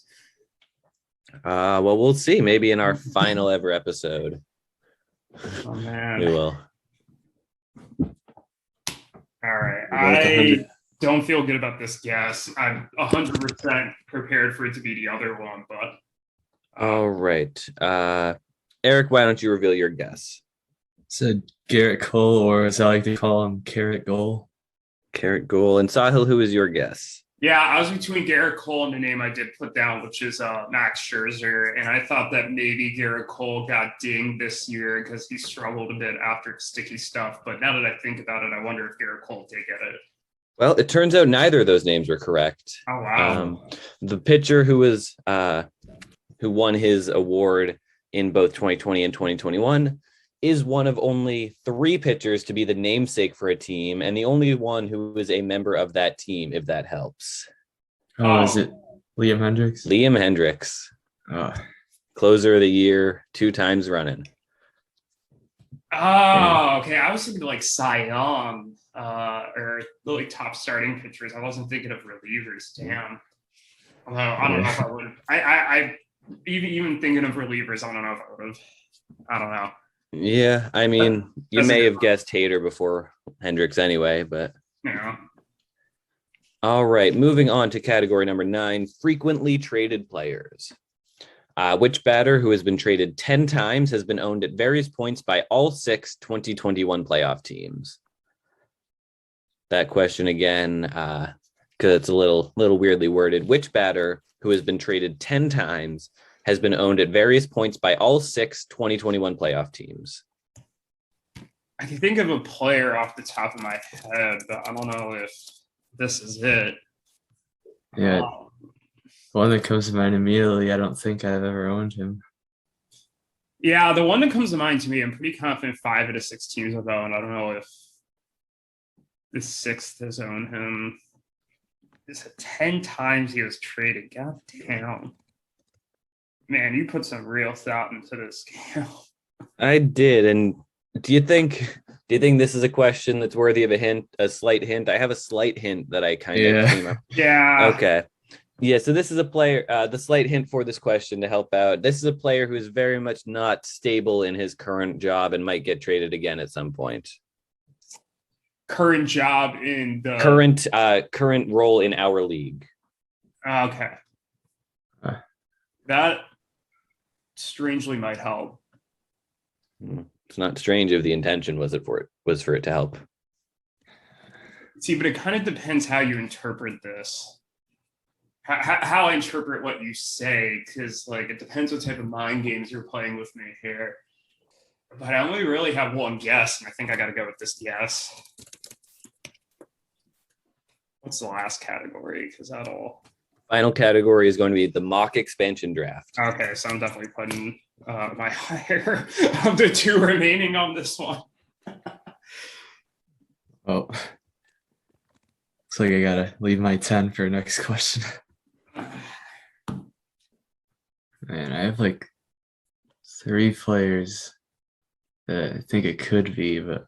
Well, we'll see. Maybe in our final ever episode. Oh, man. We will. All right. I don't feel good about this guess. I'm 100% prepared for it to be the other one, but. All right. Erik, why don't you reveal your guess? Said Garrett Cole, or as I like to call him, Carrot Goal. Carrot Goal. And Sahil, who is your guess? Yeah, I was between Garrett Cole and the name I did put down, which is Max Scherzer. And I thought that maybe Garrett Cole got dinged this year because he struggled a bit after sticky stuff. But now that I think about it, I wonder if Garrett Cole did get it. Well, it turns out neither of those names were correct. Oh, wow. The pitcher who won his award in both 2020 and 2021 is one of only 3 pitchers to be the namesake for a team, and the only one who is a member of that team, if that helps. Oh, is it Liam Hendricks? Liam Hendricks. Oh. Closer of the year, 2 times running. Oh, okay. I was thinking Cy Young or top starting pitchers. I wasn't thinking of relievers. Damn. Although I don't know if I would. I even thinking of relievers, I don't know if I would have. I don't know. Yeah, I mean, you may have guessed Hader before Hendricks anyway, but. Yeah. All right, moving on to category number 9, frequently traded players. Which batter who has been traded 10 times has been owned at various points by all 6 2021 playoff teams? That question again, because it's a little weirdly worded. Which batter who has been traded 10 times has been owned at various points by all 6 2021 playoff teams? I can think of a player off the top of my head, but I don't know if this is it. Yeah. One that comes to mind immediately, I don't think I've ever owned him. Yeah, the one that comes to mind to me, I'm pretty confident 5 out of 6 teams have owned. I don't know if the 6th has owned him. It's 10 times he was traded. God damn. Man, you put some real thought into this game. I did. And do you think this is a question that's worthy of a slight hint? I have a slight hint that I kind of came up. Yeah. Okay. Yeah, so this is a player, the slight hint for this question to help out. This is a player who is very much not stable in his current job and might get traded again at some point. Current job in the current role in our league. Okay. That strangely might help. It's not strange if the intention was for it to help. See, but it kind of depends how you interpret this. How I interpret what you say, because like it depends what type of mind games you're playing with me here. But I only really have one guess, and I think I got to go with this guess. What's the last category? Because that'll. Final category is going to be the mock expansion draft. Okay, so I'm definitely putting my higher of the 2 remaining on this one. Oh, looks like I gotta leave my 10 for next question. Man, I have like 3 players that I think it could be, but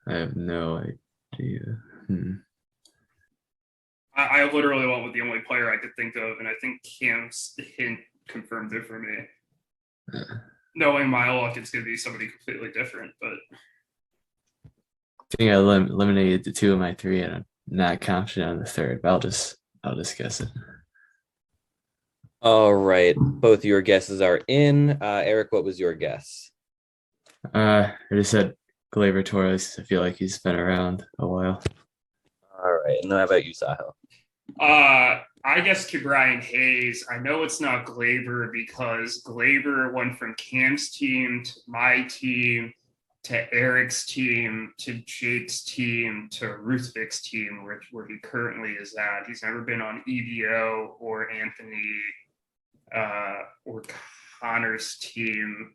I have no idea. I literally went with the only player I could think of, and I think Cam's hint confirmed it for me. Knowing my luck, it's going to be somebody completely different, but I think I eliminated the 2 of my 3, and I'm not confident on the 3rd. But I'll just guess it. All right, both your guesses are in. Erik, what was your guess? I just said Gleyber Torres. I feel like he's been around a while. All right, and how about you, Sahil? I guess Brian Hayes. I know it's not Gleyber because Gleyber went from Cam's team to my team to Erik's team to Jake's team to Ruthvik's team, where he currently is at. He's never been on EVO or Anthony or Connor's team,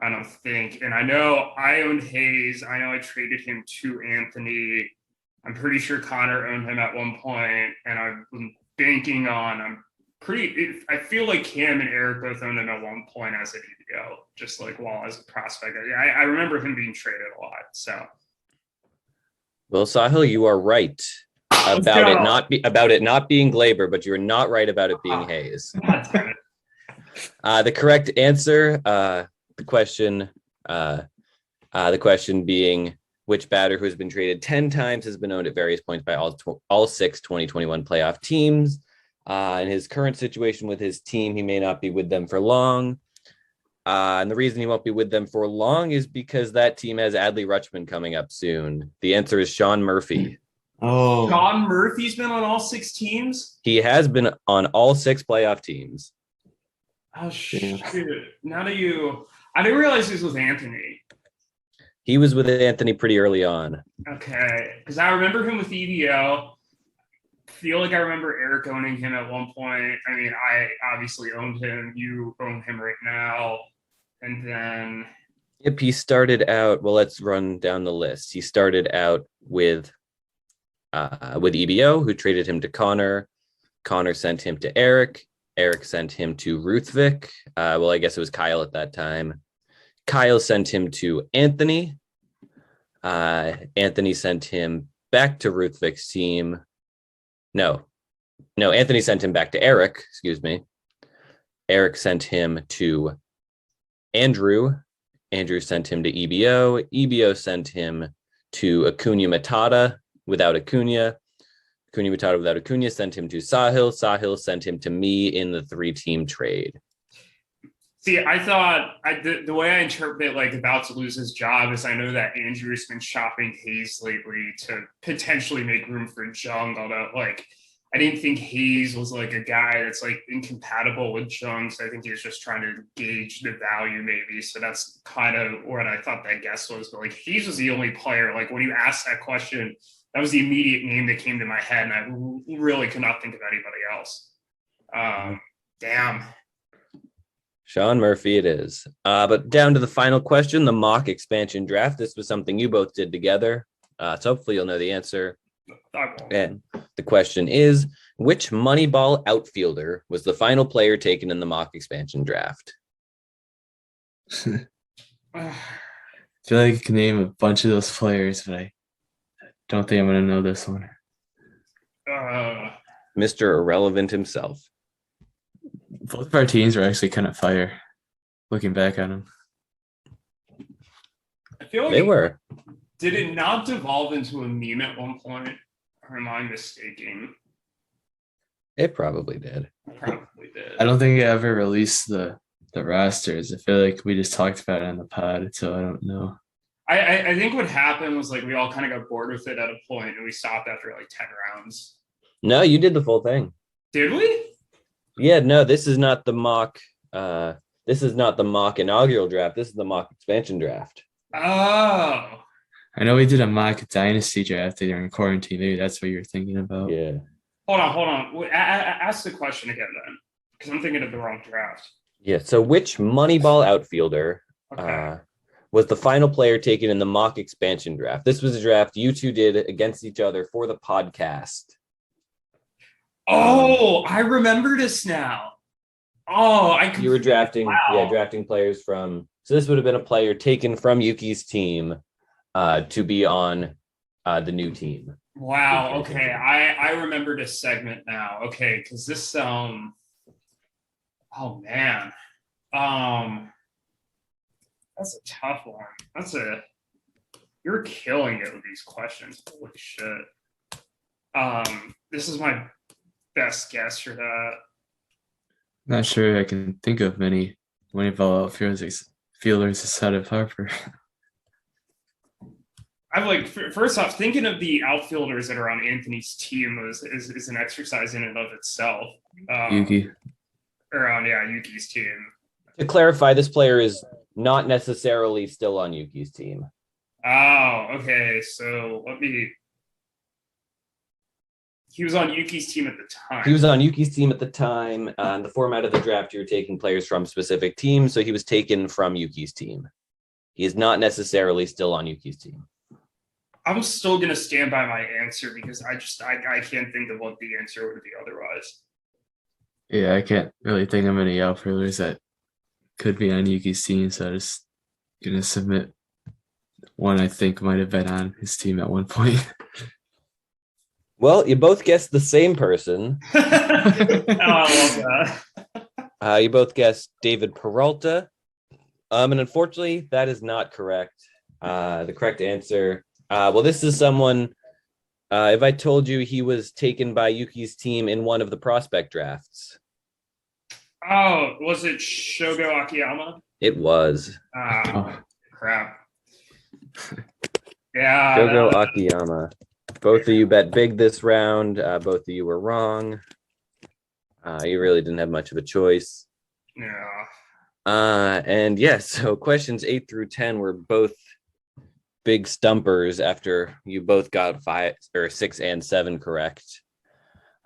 I don't think. And I know I owned Hayes. I know I traded him to Anthony. I'm pretty sure Connor owned him at one point, and I've been banking on. I feel like Cam and Erik both owned him at one point as an EVO, just like as a prospect. I remember him being traded a lot. So, well, Sahil, you are right about it not being Gleyber, but you're not right about it being Hayes. The correct answer, the question being, which batter who has been traded 10 times has been owned at various points by all 6 2021 playoff teams. In his current situation with his team, he may not be with them for long. And the reason he won't be with them for long is because that team has Adley Rutschman coming up soon. The answer is Sean Murphy. Oh, Sean Murphy's been on all 6 teams? He has been on all 6 playoff teams. Oh, shit. Now that I didn't realize he was with Anthony. He was with Anthony pretty early on. Okay, because I remember him with EVO. Feel like I remember Erik owning him at one point. I mean, I obviously owned him. You own him right now. And then... Yep, he started out... Well, let's run down the list. He started out with EBO, who traded him to Connor. Connor sent him to Erik. Erik sent him to Ruthvik. Well, I guess it was Kyle at that time. Kyle sent him to Anthony. Anthony sent him back to Ruthvik's team. No, Anthony sent him back to Erik, excuse me. Erik sent him to Andrew. Andrew sent him to EBO. EBO sent him to Acuna Matata without Acuna. Acuna Matata without Acuna sent him to Sahil. Sahil sent him to me in the 3-team trade. See, I thought the way I interpret like about to lose his job is I know that Andrew's been shopping Hayes lately to potentially make room for Jung, although like I didn't think Hayes was like a guy that's like incompatible with Jung, so I think he was just trying to gauge the value maybe. So that's kind of what I thought that guess was. But like Hayes was the only player, like when you asked that question, That was the immediate name that came to my head, and I really could not think of anybody else. Damn. Sean Murphy it is. But down to the final question, the mock expansion draft. This was something you both did together. So hopefully you'll know the answer. And the question is, which Moneyball outfielder was the final player taken in the mock expansion draft? I feel like I can name a bunch of those players, but I don't think I'm going to know this one. Mr. Irrelevant himself. Both of our teams were actually kind of fire, looking back on them. I feel like They were. Did it not devolve into a meme at one point? Or am I mistaken? It probably did. Probably did. I don't think I ever released the rosters. I feel like we just talked about it on the pod, so I don't know. I think what happened was like we all kind of got bored with it at a point and we stopped after like 10 rounds. No, you did the full thing. Did we? Yeah, no, this is not the mock. This is not the mock inaugural draft. This is the mock expansion draft. Oh. I know we did a mock Dynasty draft during quarantine. Maybe that's what you're thinking about. Yeah. Hold on. Wait, ask the question again then, because I'm thinking of the wrong draft. Yeah. So which Moneyball outfielder Okay. was the final player taken in the mock expansion draft? This was a draft you two did against each other for the podcast. Oh, I remember this now. Oh, You were drafting, wow. drafting players from. So this would have been a player taken from Yuki's team to be on the new team. Wow. Okay, I remember this segment now. Okay, because this oh man, that's a tough one. You're killing it with these questions. Holy shit. This is my best guess for that. Not sure I can think of many Moneyball outfielders aside of Harper. I'm like, first off, thinking of the outfielders that are on Anthony's team is an exercise in and of itself. Yuki. Or on Yuki's team. To clarify, this player is not necessarily still on Yuki's team. Oh, okay. So he was on Yuki's team at the time. He was on Yuki's team at the time. The format of the draft, you're taking players from specific teams, so he was taken from Yuki's team. He is not necessarily still on Yuki's team. I'm still gonna stand by my answer because I can't think of what the answer would be otherwise. Yeah, I can't really think of any outfielders that could be on Yuki's team, so I'm just going to submit one I think might have been on his team at one point. Well, you both guessed the same person. I love that. You both guessed David Peralta. And unfortunately, that is not correct. The correct answer. This is someone, if I told you he was taken by Yuki's team in one of the prospect drafts. Oh, was it Shogo Akiyama? It was. Crap. Yeah. Shogo Akiyama. Both of you bet big this round. Both of you were wrong. You really didn't have much of a choice. Yeah. So questions 8 through 10 were both big stumpers after you both got 5 or 6 and 7 correct.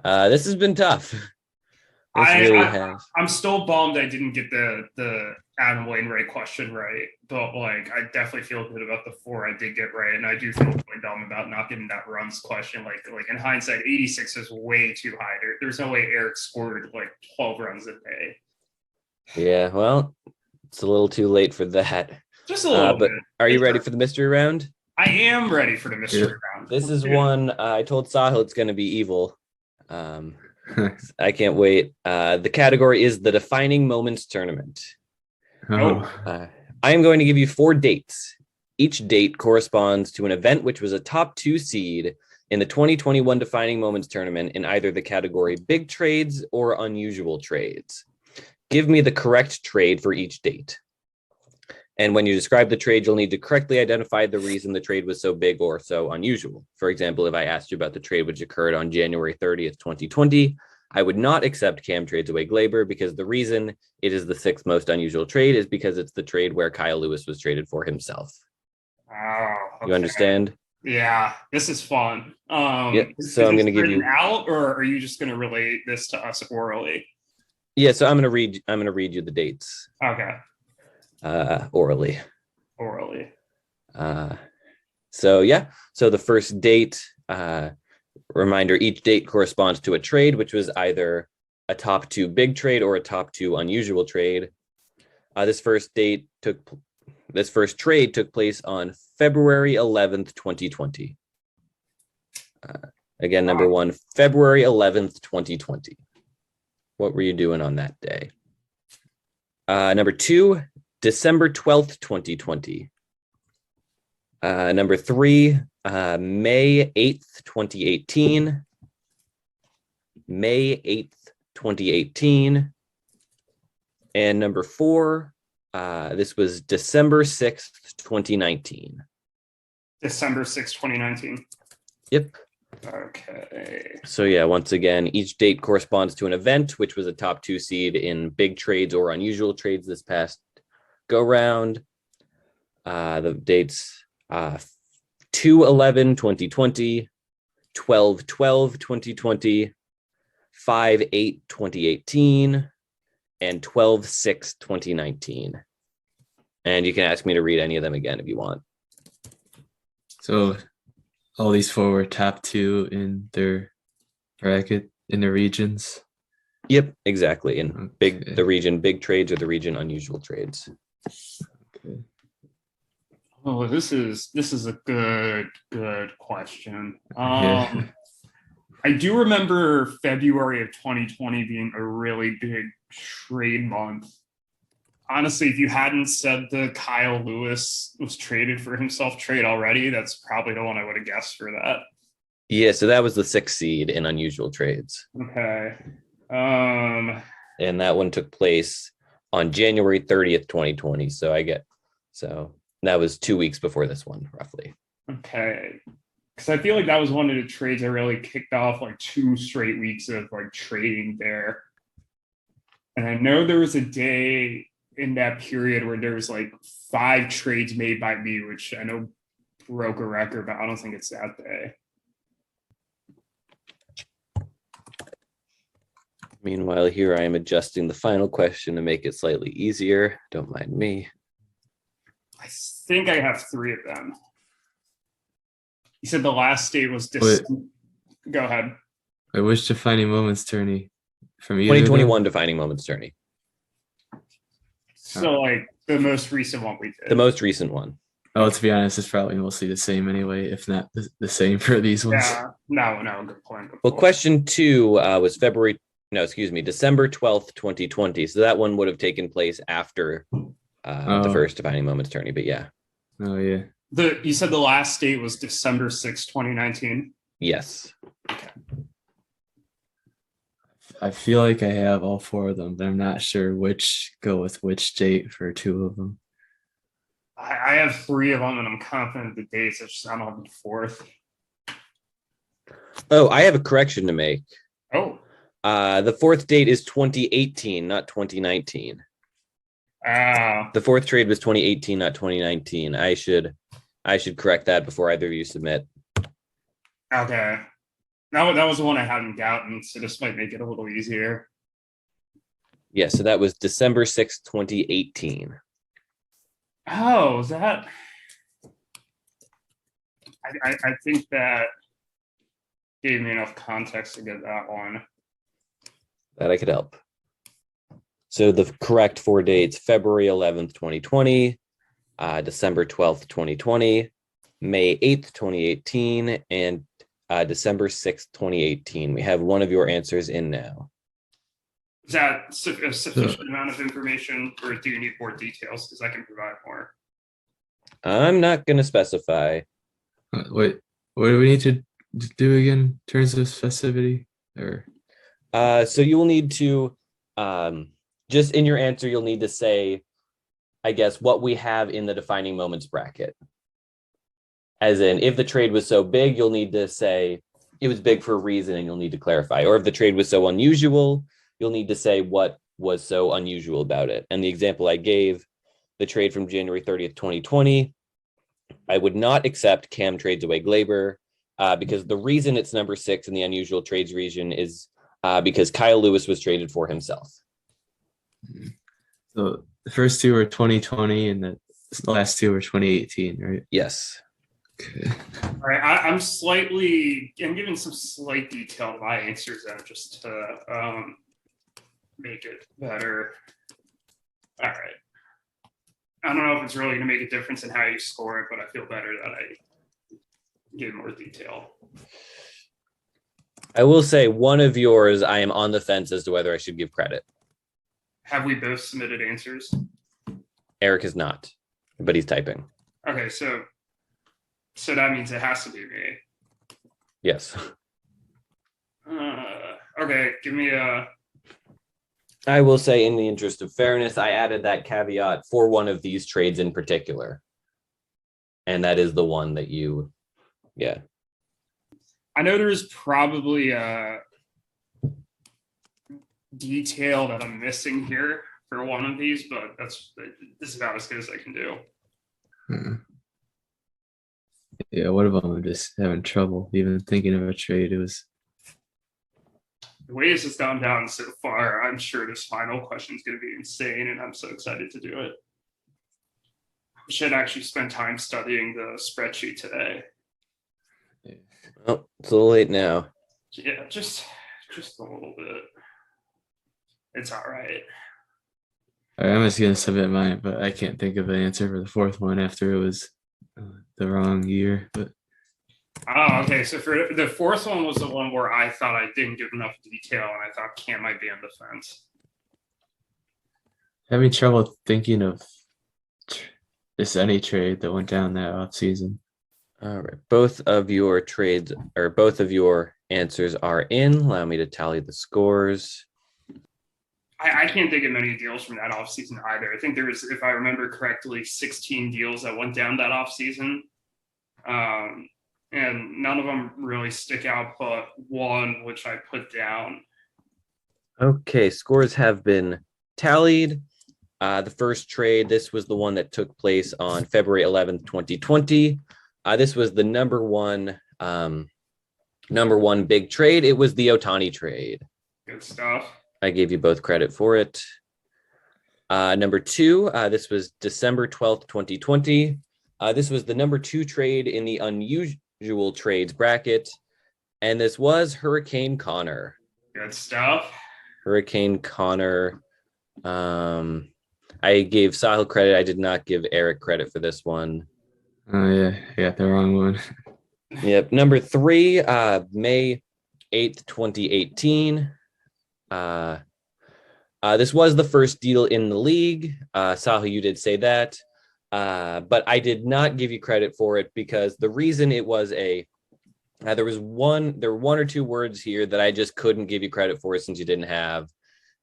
This has been tough. I'm still bummed I didn't get the Adam Wainwright question right, but like I definitely feel good about the 4 I did get right, and I do feel really dumb about not getting that runs question. Like in hindsight, 86 is way too high. There's no way Erik scored like 12 runs a day. Yeah, well, it's a little too late for that. Just a little but bit. Are you ready for the mystery round? I am ready for the mystery round. This is one I told Sahil it's going to be evil. I can't wait. The category is the Defining Moments Tournament. I am going to give you 4 dates. Each date corresponds to an event which was a top 2 seed in the 2021 Defining Moments Tournament in either the category Big Trades or Unusual Trades. Give me the correct trade for each date. And when you describe the trade, you'll need to correctly identify the reason the trade was so big or so unusual. For example, if I asked you about the trade which occurred on January 30th, 2020, I would not accept Cam trades away Glaber because the reason it is the 6th most unusual trade is because it's the trade where Kyle Lewis was traded for himself. Oh, okay. You understand? Yeah, this is fun. Yeah, Is so I'm this going to give written you. out, or are you just going to relate this to us orally? Yeah, so I'm going to read you the dates Okay, orally. orally. So yeah, so the first date, reminder, each date corresponds to a trade, which was either a top two big trade or a top two unusual trade. This first trade took place on February 11th, 2020. Again, number one, February 11th, 2020. What were you doing on that day? Number two, December 12th, 2020. Number three, May 8th, 2018. May 8th, 2018. And number four, this was December 6th, 2019. December 6th, 2019. Yep. Okay. So yeah, once again, each date corresponds to an event, which was a top two seed in big trades or unusual trades this past go round. The dates 2/11/2020, 12/12/2020, 5/8/2018, and 12/6/2019. And you can ask me to read any of them again if you want. So all these four were top two in their bracket in the regions. Yep, exactly. In Okay. the region big trades or the region unusual trades. Okay. Oh, this is a good question. Yeah. I do remember February of 2020 being a really big trade month. Honestly, if you hadn't said the Kyle Lewis was traded for himself trade already, that's probably the one I would have guessed for that. Yeah, so that was the 6th seed in unusual trades. Okay. And that one took place on January 30th, 2020. So that was 2 weeks before this one, roughly. Okay. Because I feel like that was one of the trades that really kicked off like 2 straight weeks of like trading there. And I know there was a day in that period where there was like 5 trades made by me, which I know broke a record, but I don't think it's that day. Meanwhile, here I am adjusting the final question to make it slightly easier. Don't mind me. I think I have 3 of them. You said the last date was Go ahead. I wish defining moments tourney from either 2021 defining moments tourney. So like the most recent one we did. The most recent one. Oh, to be honest, it's probably mostly the same anyway, if not the same for these ones. Yeah. No, good point. Well, question 2 was December 12th, 2020. So that one would have taken place after the first defining moments tourney, but yeah. Oh, yeah. You said the last date was December 6th, 2019. Yes. I feel like I have all 4 of them, but I'm not sure which go with which date for 2 of them. I have 3 of them, and I'm confident the dates. It's just I don't have the 4th. Oh, I have a correction to make. Oh. The 4th date is 2018, not 2019. The 4th trade was 2018, not 2019. I should correct that before either of you submit. Okay. That was the one I hadn't gotten, so this might make it a little easier. Yeah, so that was December 6th, 2018. Oh, is that? I think that gave me enough context to get that one. That I could help. So the correct 4 dates: February 11th, 2020, December 12th, 2020, May 8th, 2018, and December 6th, 2018. We have one of your answers in now. Is that a sufficient amount of information, or do you need more details? Because I can provide more. I'm not going to specify. Wait, what do we need to do again in terms of specificity? Or so you will need to just in your answer, you'll need to say, I guess, what we have in the defining moments bracket. As in, if the trade was so big, you'll need to say it was big for a reason, and you'll need to clarify. Or if the trade was so unusual, you'll need to say what was so unusual about it. And the example I gave, the trade from January 30th, 2020, I would not accept Cam trades away Glaber because the reason it's number 6 in the unusual trades region is because Kyle Lewis was traded for himself. So the first two were 2020 and the last two were 2018, right? Yes. Okay. All right, I'm giving some slight detail to my answers then just to make it better. All right. I don't know if it's really going to make a difference in how you score it, but I feel better that I give more detail. I will say one of yours, I am on the fence as to whether I should give credit. Have we both submitted answers? Erik is not, but he's typing. Okay, so that means it has to be me. Yes. Okay, give me a. I will say, in the interest of fairness, I added that caveat for one of these trades in particular. And that is the one that you, yeah. I know there's probably a detail that I'm missing here for one of these, but this is about as good as I can do. Yeah, one of them I'm just having trouble even thinking of a trade. It was The way this has gone down so far, I'm sure this final question is going to be insane, and I'm so excited to do it. I should actually spend time studying the spreadsheet today. Well, it's a little late now. Yeah, just a little bit. It's all right. I'm just gonna submit mine, but I can't think of an answer for the fourth one after it was the wrong year. But Oh, okay. So for the fourth one was the one where I thought I didn't give enough detail, and I thought Cam might be on the fence. having trouble thinking of just any trade that went down that off season. All right. Both of your trades or both of your answers are in. Allow me to tally the scores. I can't think of many deals from that offseason either. I think there was, if I remember correctly, 16 deals that went down that offseason. And none of them really stick out, but one which I put down. Okay, scores have been tallied. The first trade, this was the one that took place on February 11th, 2020. This was the number one big trade. It was the Ohtani trade. Good stuff. I gave you both credit for it. Number two, this was December 12th, 2020. This was the number 2 trade in the unusual trades bracket. And this was Hurricane Connor. Good stuff. Hurricane Connor. I gave Sahil credit. I did not give Erik credit for this one. Oh yeah, I got the wrong one. Yep. Number 3, May 8th, 2018. This was the first deal in the league. Sahil, you did say that. But I did not give you credit for it because the reason it was there were one or two words here that I just couldn't give you credit for since you didn't have.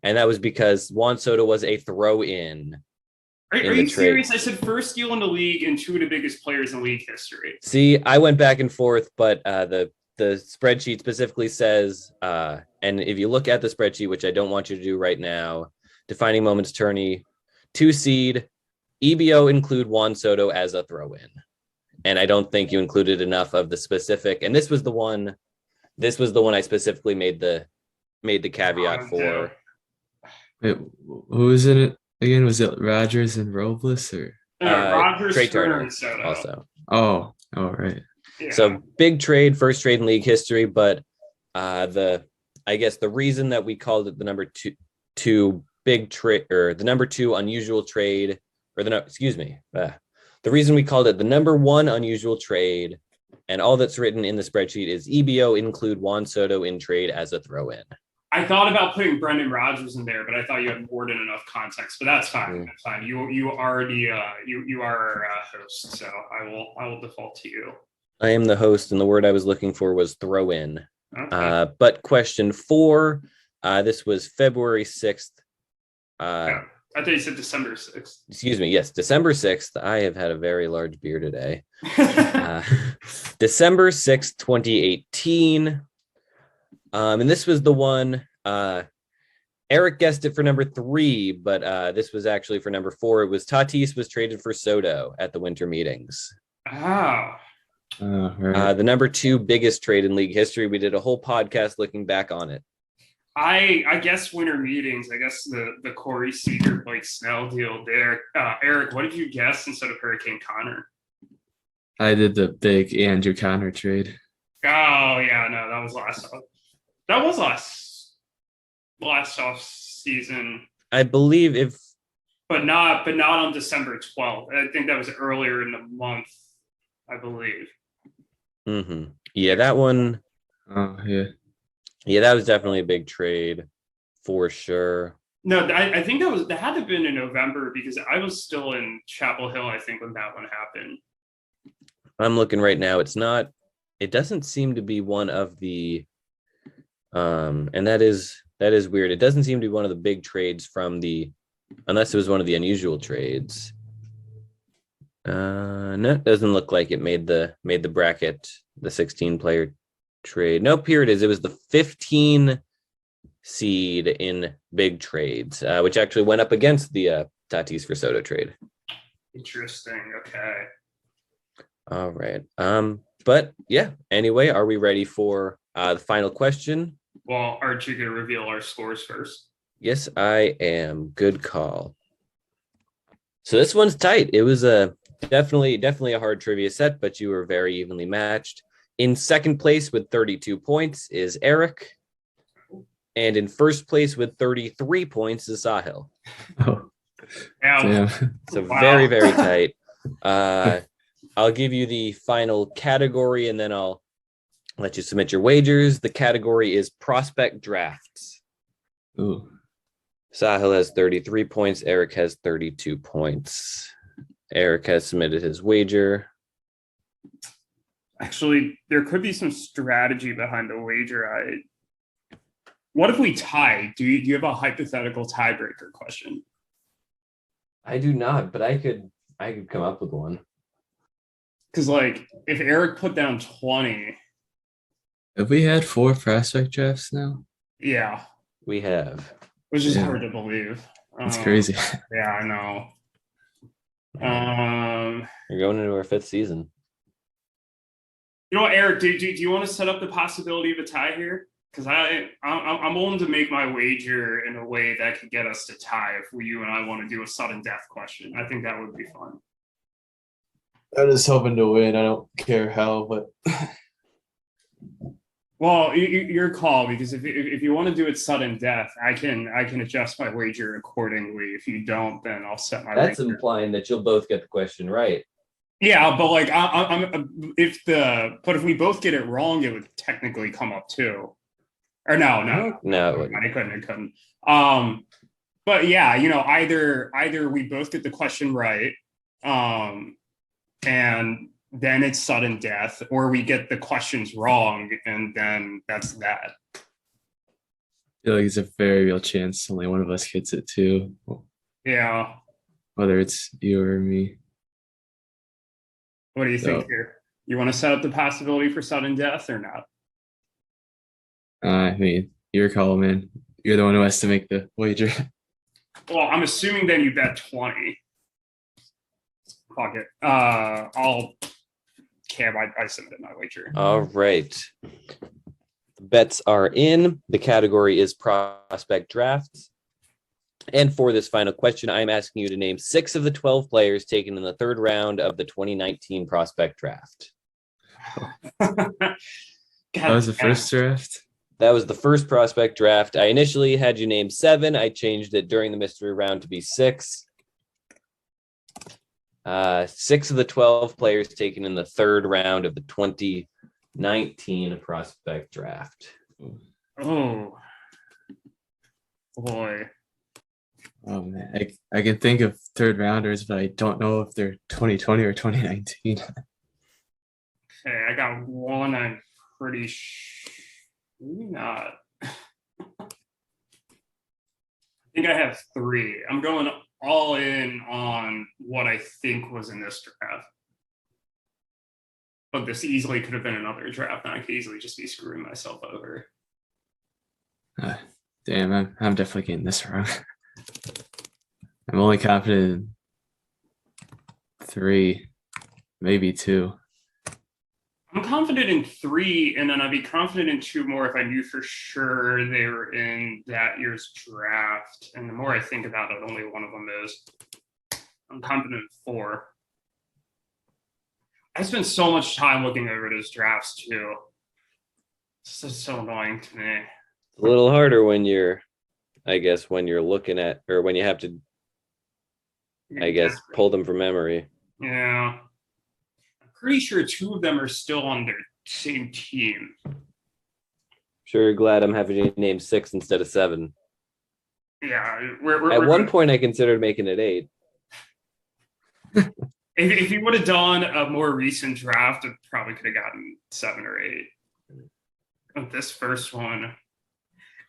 And that was because Juan Soto was a throw-in. Are you serious? I said first deal in the league and 2 of the biggest players in league history. See, I went back and forth, but the spreadsheet specifically says, and if you look at the spreadsheet, which I don't want you to do right now, defining moments tourney, 2 seed, EBO include Juan Soto as a throw-in. And I don't think you included enough of the specific. And this was the one I specifically made the caveat for. Wait, who was in it again? Was it Rogers and Robles or? Rogers, Trey Turner, Turner and Soto. also. Oh, right. Yeah. So big trade, first trade in league history, but I guess the reason that we called it the number two big trade or the number 2 unusual trade the reason we called it the number 1 unusual trade and all that's written in the spreadsheet is EBO include Juan Soto in trade as a throw-in. I thought about putting Brendan Rodgers in there, but I thought you had more than enough context. But that's fine. Mm. That's fine. You already you are our host, so I will default to you. I am the host, and the word I was looking for was throw-in. Okay. But question 4, this was February 6th. Yeah. I thought you said December 6th. Excuse me. Yes, December 6th. I have had a very large beer today. December 6th, 2018. And this was the one, Erik guessed it for number 3, but this was actually for number 4. It was Tatis was traded for Soto at the winter meetings. Oh, Right. The number 2 biggest trade in league history. We did a whole podcast looking back on it. I guess winter meetings. I guess the Corey Seager, Blake Snell deal there. Erik, what did you guess instead of Hurricane Connor? I did the big Andrew Connor trade. Oh yeah, no, that was last. That was last off season, I believe if but not on December 12th. I think that was earlier in the month, I believe. yeah, that one. Oh yeah. Yeah, that was definitely a big trade for sure. No, I think that had to have been in November because I was still in Chapel Hill, I think, when that one happened. I'm looking right now. It doesn't seem to be one of the and that is weird. It doesn't seem to be one of the big trades unless it was one of the unusual trades. No, it doesn't look like it made the bracket, the 16 player trade. Nope, here it is. It was the 15 seed in big trades, which actually went up against the Tatis for Soto trade. Interesting. Okay. All right. But yeah, anyway, are we ready for the final question? Well, aren't you going to reveal our scores first? Yes, I am. Good call. So this one's tight. It was definitely a hard trivia set, but you were very evenly matched. In second place with 32 points is Erik. And in first place with 33 points is Sahil. Oh, Yeah. damn. So Wow. very, very tight. I'll give you the final category and then I'll let you submit your wagers. The category is prospect drafts. Ooh. Sahil has 33 points. Erik has 32 points. Erik has submitted his wager. Actually, there could be some strategy behind the wager. What if we tie? Do you have a hypothetical tiebreaker question? I do not, but I could come up with one. Because like, if Erik put down 20, Have we had 4 prospect drafts now? yeah, We have. which is Yeah. hard to believe. That's crazy. Yeah, I know. You're going into our 5th season. You know what, Erik? Do you want to set up the possibility of a tie here? Because I'm willing to make my wager in a way that could get us to tie if you and I want to do a sudden death question. I think that would be fun. I'm just hoping to win. I don't care how, but Well, your call, because if you want to do it sudden death, I can adjust my wager accordingly. If you don't, then I'll set my. That's wager. implying that you'll both get the question right. Yeah, but like but if we both get it wrong, it would technically come up too. Or no, it couldn't. But yeah, either we both get the question right, and then it's sudden death, or we get the questions wrong, and then that's that. I feel like it's a very real chance only one of us gets it too. Yeah. Whether it's you or me. What do you think here? You want to set up the possibility for sudden death or not? I mean, your call, man. You're the one who has to make the wager. Well, I'm assuming then you bet 20. Fuck it. I'll Cam, I submitted my wager. All right. Bets are in. The category is prospect drafts. And for this final question, I'm asking you to name 6 of the 12 players taken in the 3rd round of the 2019 prospect draft. That was the first draft? That was the first prospect draft. I initially had you name 7. I changed it during the mystery round to be 6. 6 of the 12 players taken in the 3rd round of the 2019 prospect draft. Oh, boy. Oh man, I can think of 3rd rounders, but I don't know if they're 2020 or 2019. Okay, I got one. I'm pretty maybe not. I think I have 3. I'm going all in on what I think was in this draft. But this easily could have been another draft, and I could easily just be screwing myself over. Damn, I'm definitely getting this wrong. I'm only confident in 3. maybe 2. I'm confident in 3, and then I'd be confident in 2 more if I knew for sure they were in that year's draft. And the more I think about it, only one of them is. I'm confident in 4. I spent so much time looking over those drafts too. This is so annoying to me. It's a little harder when you're, I guess, when you're looking at, or when you have to, I guess, pull them from memory. Yeah. I'm pretty sure 2 of them are still on their same team. Sure, glad I'm having you name 6 instead of 7. Yeah. At one point, I considered making it 8. If you would have done a more recent draft, it probably could have gotten 7 or 8. But this first one,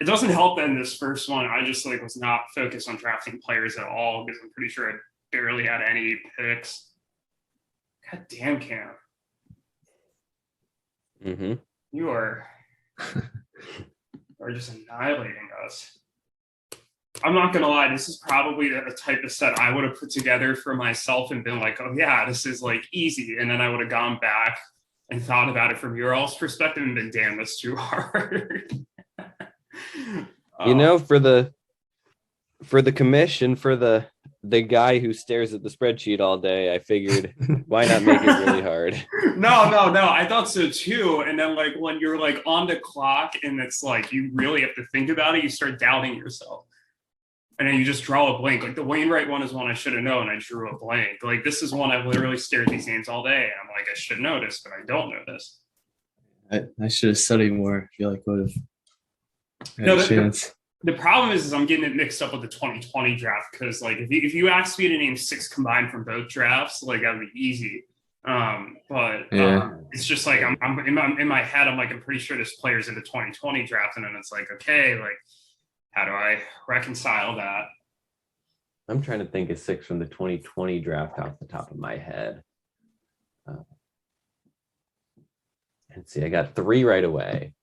it doesn't help that in this first one, I just was not focused on drafting players at all because I'm pretty sure I barely had any picks. God damn, Cam. Mm-hmm. You are just annihilating us. I'm not gonna lie, this is probably the type of set I would have put together for myself and been like, oh yeah, this is easy. And then I would have gone back and thought about it from your all's perspective and been, damn, that's too hard. For the commission, for the guy who stares at the spreadsheet all day, I figured why not make it really hard? No, I thought so too. And then when you're on the clock and it's you really have to think about it, you start doubting yourself. And then you just draw a blank. The Wainwright one is one I should have known. I drew a blank. This is one I've literally stared at these names all day. And I'm I should know this, but I don't know this. I should have studied more. I feel like I would have had No, a chance. The problem is I'm getting it mixed up with the 2020 draft because if you asked me to name 6 combined from both drafts, that would be easy. It's just I'm in my head. I'm pretty sure this player's in the 2020 draft, and then it's okay, how do I reconcile that? I'm trying to think of 6 from the 2020 draft off the top of my head. Let's see, I got 3 right away.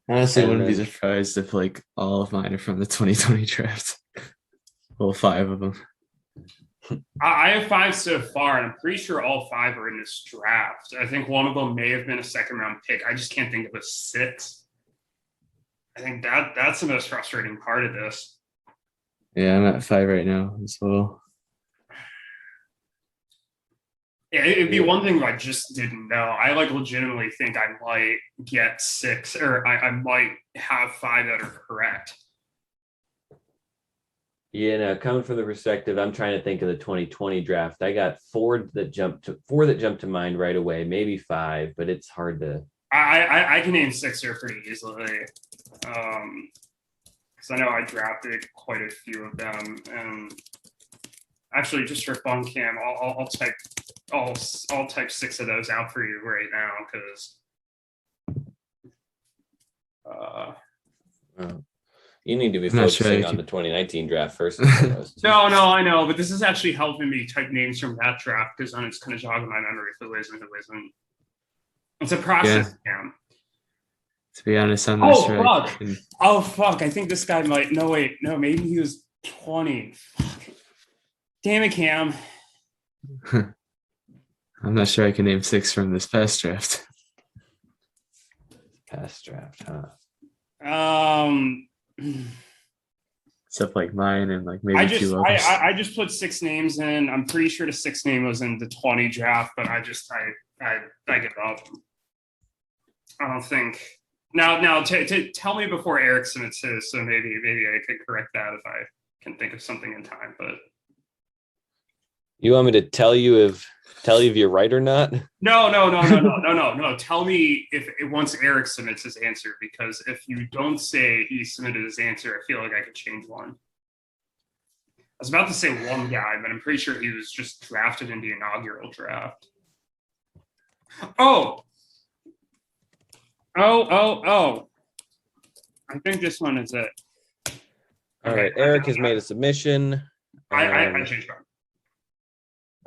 Honestly, I wouldn't be surprised if all of mine are from the 2020 draft. Well, 5 of them. I have 5 so far, and I'm pretty sure all 5 are in this draft. I think one of them may have been a second-round pick. I just can't think of a 6. I think that's the most frustrating part of this. Yeah, I'm at 5 right now as well. Yeah, it'd be one thing if I just didn't know. I legitimately think I might get 6, or I might have 5 that are correct. Yeah, no, coming from the perspective, I'm trying to think of the 2020 draft. I got 4 that jumped to mind right away, maybe 5, but it's hard to. I can name 6 here pretty easily. Because I know I drafted quite a few of them, and actually, just for fun, Cam, I'll type 6 of those out for you right now because. You need to be focusing on the 2019 draft first and foremost. No, I know, but this is actually helping me type names from that draft because then it's kind of jogging my memory who is and who isn't. It's a process, Cam. To be honest, I'm not sure. Fuck. Oh, fuck. I think this guy might. No, wait. No, maybe he was 20. Fuck. Damn it, Cam. I'm not sure I can name 6 from this past draft. Past draft, huh? Except mine and maybe 2 others. I just put 6 names in. I'm pretty sure the 6th name was in the 20 draft, but I give up. I don't think. Now, tell me before Erik submits his, so maybe I could correct that if I can think of something in time. But you want me to tell you if you're right or not? No. Tell me if once Erik submits his answer, because if you don't say he submitted his answer, I feel like I could change one. I was about to say one guy, but I'm pretty sure he was just drafted in the inaugural draft. Oh. I think this one is it. All right, Erik has made a submission. I changed mine.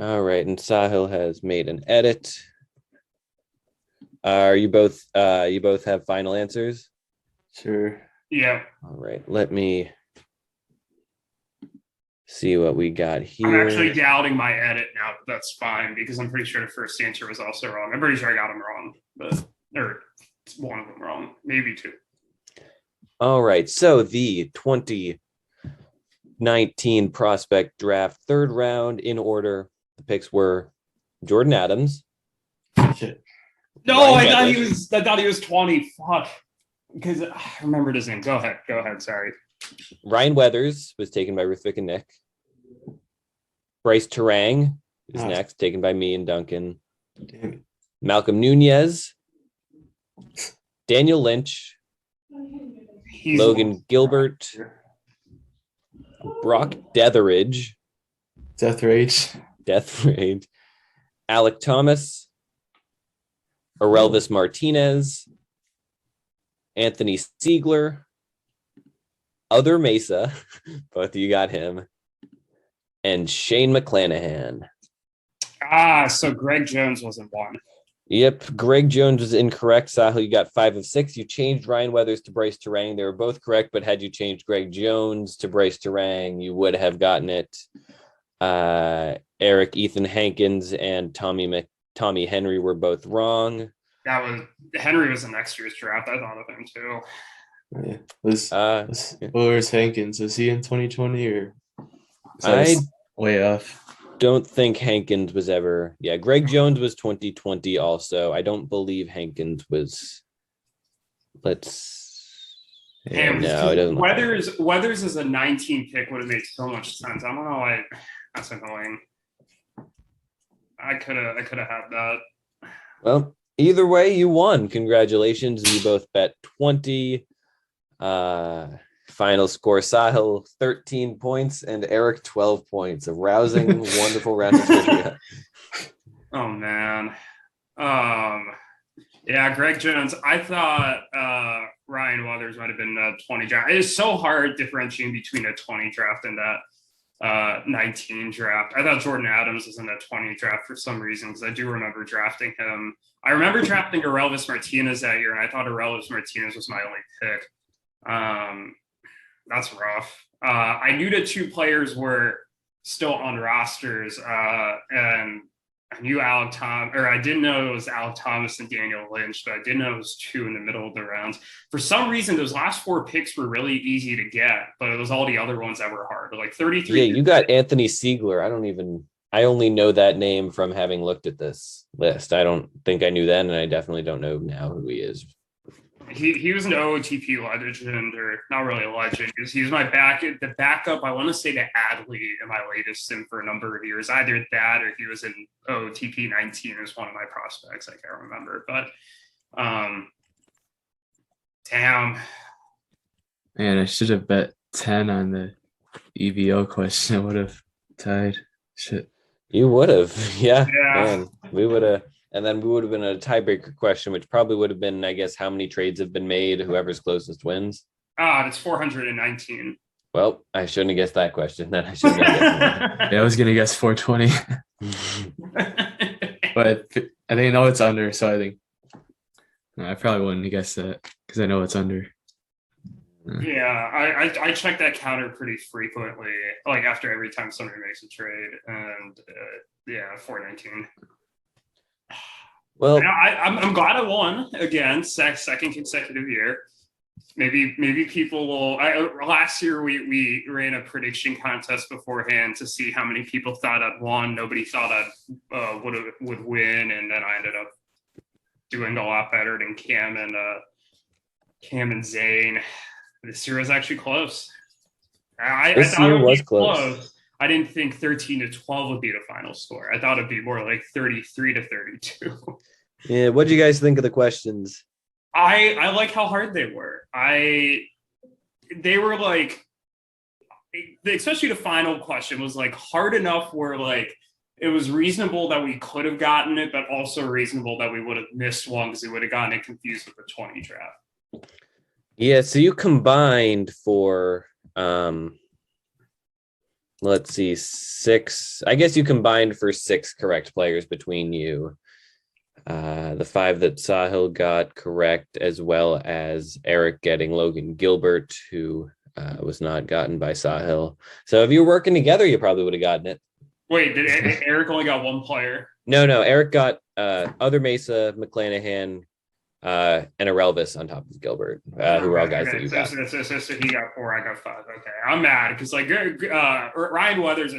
All right, and Sahil has made an edit. Are you both have final answers? Sure. Yeah. All right, let me see what we got I'm here. actually doubting my edit now, but that's fine because I'm pretty sure the first answer was also wrong. I'm pretty sure I got them wrong, or one of them wrong, maybe two. All right. So the 2019 prospect draft, third round in order. The picks were Jordan Adams. Shit. No, Ryan I Weathers. thought he was 20. Fuck. Because I remembered his name. Go ahead. Sorry. Ryan Weathers was taken by Ruthvik and Nick. Bryce Terang is next, taken by me and Duncan. Damn it. Malcolm Nunez, Daniel Lynch, Logan Gilbert, Brock Death Rage, Alec Thomas, Arelvis Martinez, Anthony Siegler, Other Mesa, both of you got him, and Shane McClanahan. So Greg Jones wasn't one. Yep, Greg Jones was incorrect. Sahil, you got 5 of 6. You changed Ryan Weathers to Bryce Terang. They were both correct, but had you changed Greg Jones to Bryce Terang, you would have gotten it. Erik, Ethan Hankins, and Tommy Henry were both wrong. Henry was the next year's draft. I thought of him too. Yeah. Where's Hankins? Was he in 2020 or? I Way off. don't think Hankins was ever. Yeah, Greg Jones was 2020 also. I don't believe Hankins was. Damn, no, it doesn't. Weathers as a 19 pick would have made so much sense. I don't know why. That's annoying. I could have had that. Well, either way, you won. Congratulations. You both bet 20. Final score, Sahil 13 points and Erik 12 points. A rousing, wonderful round of trivia. Oh man. Yeah, Greg Jones. I thought Ryan Weathers might have been a 20 draft. It is so hard differentiating between a 20 draft and that 19 draft. I thought Jordan Adams was in a 20 draft for some reason because I do remember drafting him. I remember drafting Arelvis Martinez that year, and I thought Arelvis Martinez was my only pick. That's rough. I knew the 2 players were still on rosters, and I knew I didn't know it was Alec Thomas and Daniel Lynch, but I did know it was 2 in the middle of the rounds. For some reason, those last 4 picks were really easy to get, but it was all the other ones that were hard. Like 33. Yeah, you got Anthony Siegler. I only know that name from having looked at this list. I don't think I knew then, and I definitely don't know now who he is. He was an OOTP legend, or not really a legend. He was my backup. I want to say to Adley in my latest sim for a number of years. Either that or he was in OOTP 19 as one of my prospects. I can't remember, but damn. Man, I should have bet 10 on the EVO question. I would have tied. Shit. You would have, yeah. Yeah. Man, we would have. And then we would have been a tiebreaker question, which probably would have been, I guess, how many trades have been made? Whoever's closest wins. It's 419. Well, I shouldn't have guessed that question. Then I shouldn't have guessed that. Yeah, I was gonna guess 420, but I think know it's under, so I think I probably wouldn't have guessed that because I know it's under. Yeah, I check that counter pretty frequently, like after every time somebody makes a trade, and 419. Well, I'm glad I won again, second consecutive year. Maybe people will. Last year we ran a prediction contest beforehand to see how many people thought I'd won. Nobody thought I would win, and then I ended up doing a lot better than Cam and Zane. This year was actually close. This year was close. I didn't think 13-12 would be the final score. I thought it'd be more like 33-32. Yeah, what do you guys think of the questions? I like how hard they were. They were like, especially the final question was like hard enough where like it was reasonable that we could have gotten it, but also reasonable that we would have missed one because we would have gotten it confused with the 20 draft. Yeah, so you combined for let's see, 6. I guess you combined for 6 correct players between you. The 5 that Sahil got correct, as well as Erik getting Logan Gilbert, who was not gotten by Sahil. So if you were working together, you probably would have gotten it. Wait, did Erik only got one player? No, Erik got other Mesa, McClanahan, and a Relvis on top of Gilbert, who were all guys that you got. So he got 4, I got 5. Okay, I'm mad because like Ryan Weathers,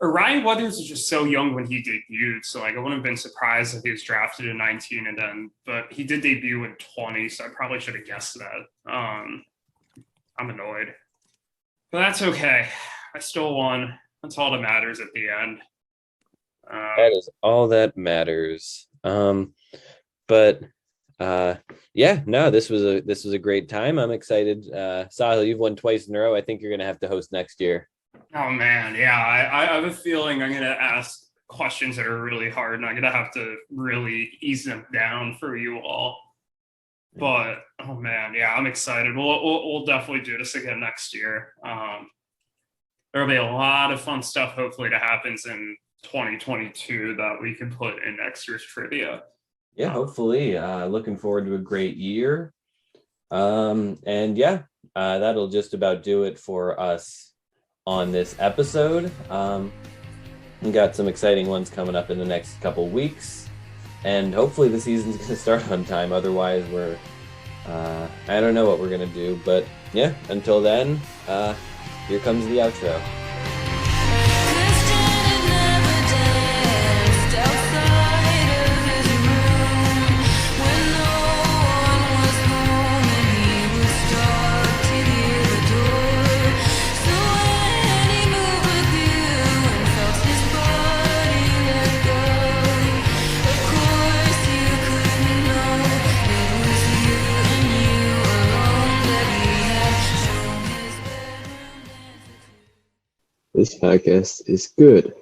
Ryan Weathers was just so young when he debuted, so like I wouldn't have been surprised if he was drafted in 19 and then, but he did debut in 20, so I probably should have guessed that. I'm annoyed, but that's okay. I still won. That's all that matters at the end. That is all that matters. But yeah, no, this was a great time. I'm excited. Sahil, you've won twice in a row. I think you're gonna have to host next year. Oh man, yeah. I have a feeling I'm gonna ask questions that are really hard, and I'm gonna have to really ease them down for you all. But oh man, yeah, I'm excited. We'll definitely do this again next year. There'll be a lot of fun stuff hopefully that happens in 2022 that we can put in next year's trivia. Yeah, hopefully. Looking forward to a great year. And yeah, that'll just about do it for us on this episode. We got some exciting ones coming up in the next couple weeks, and hopefully the season's going to start on time. Otherwise, we're I don't know what we're going to do, but yeah, until then, here comes the outro. This podcast is good.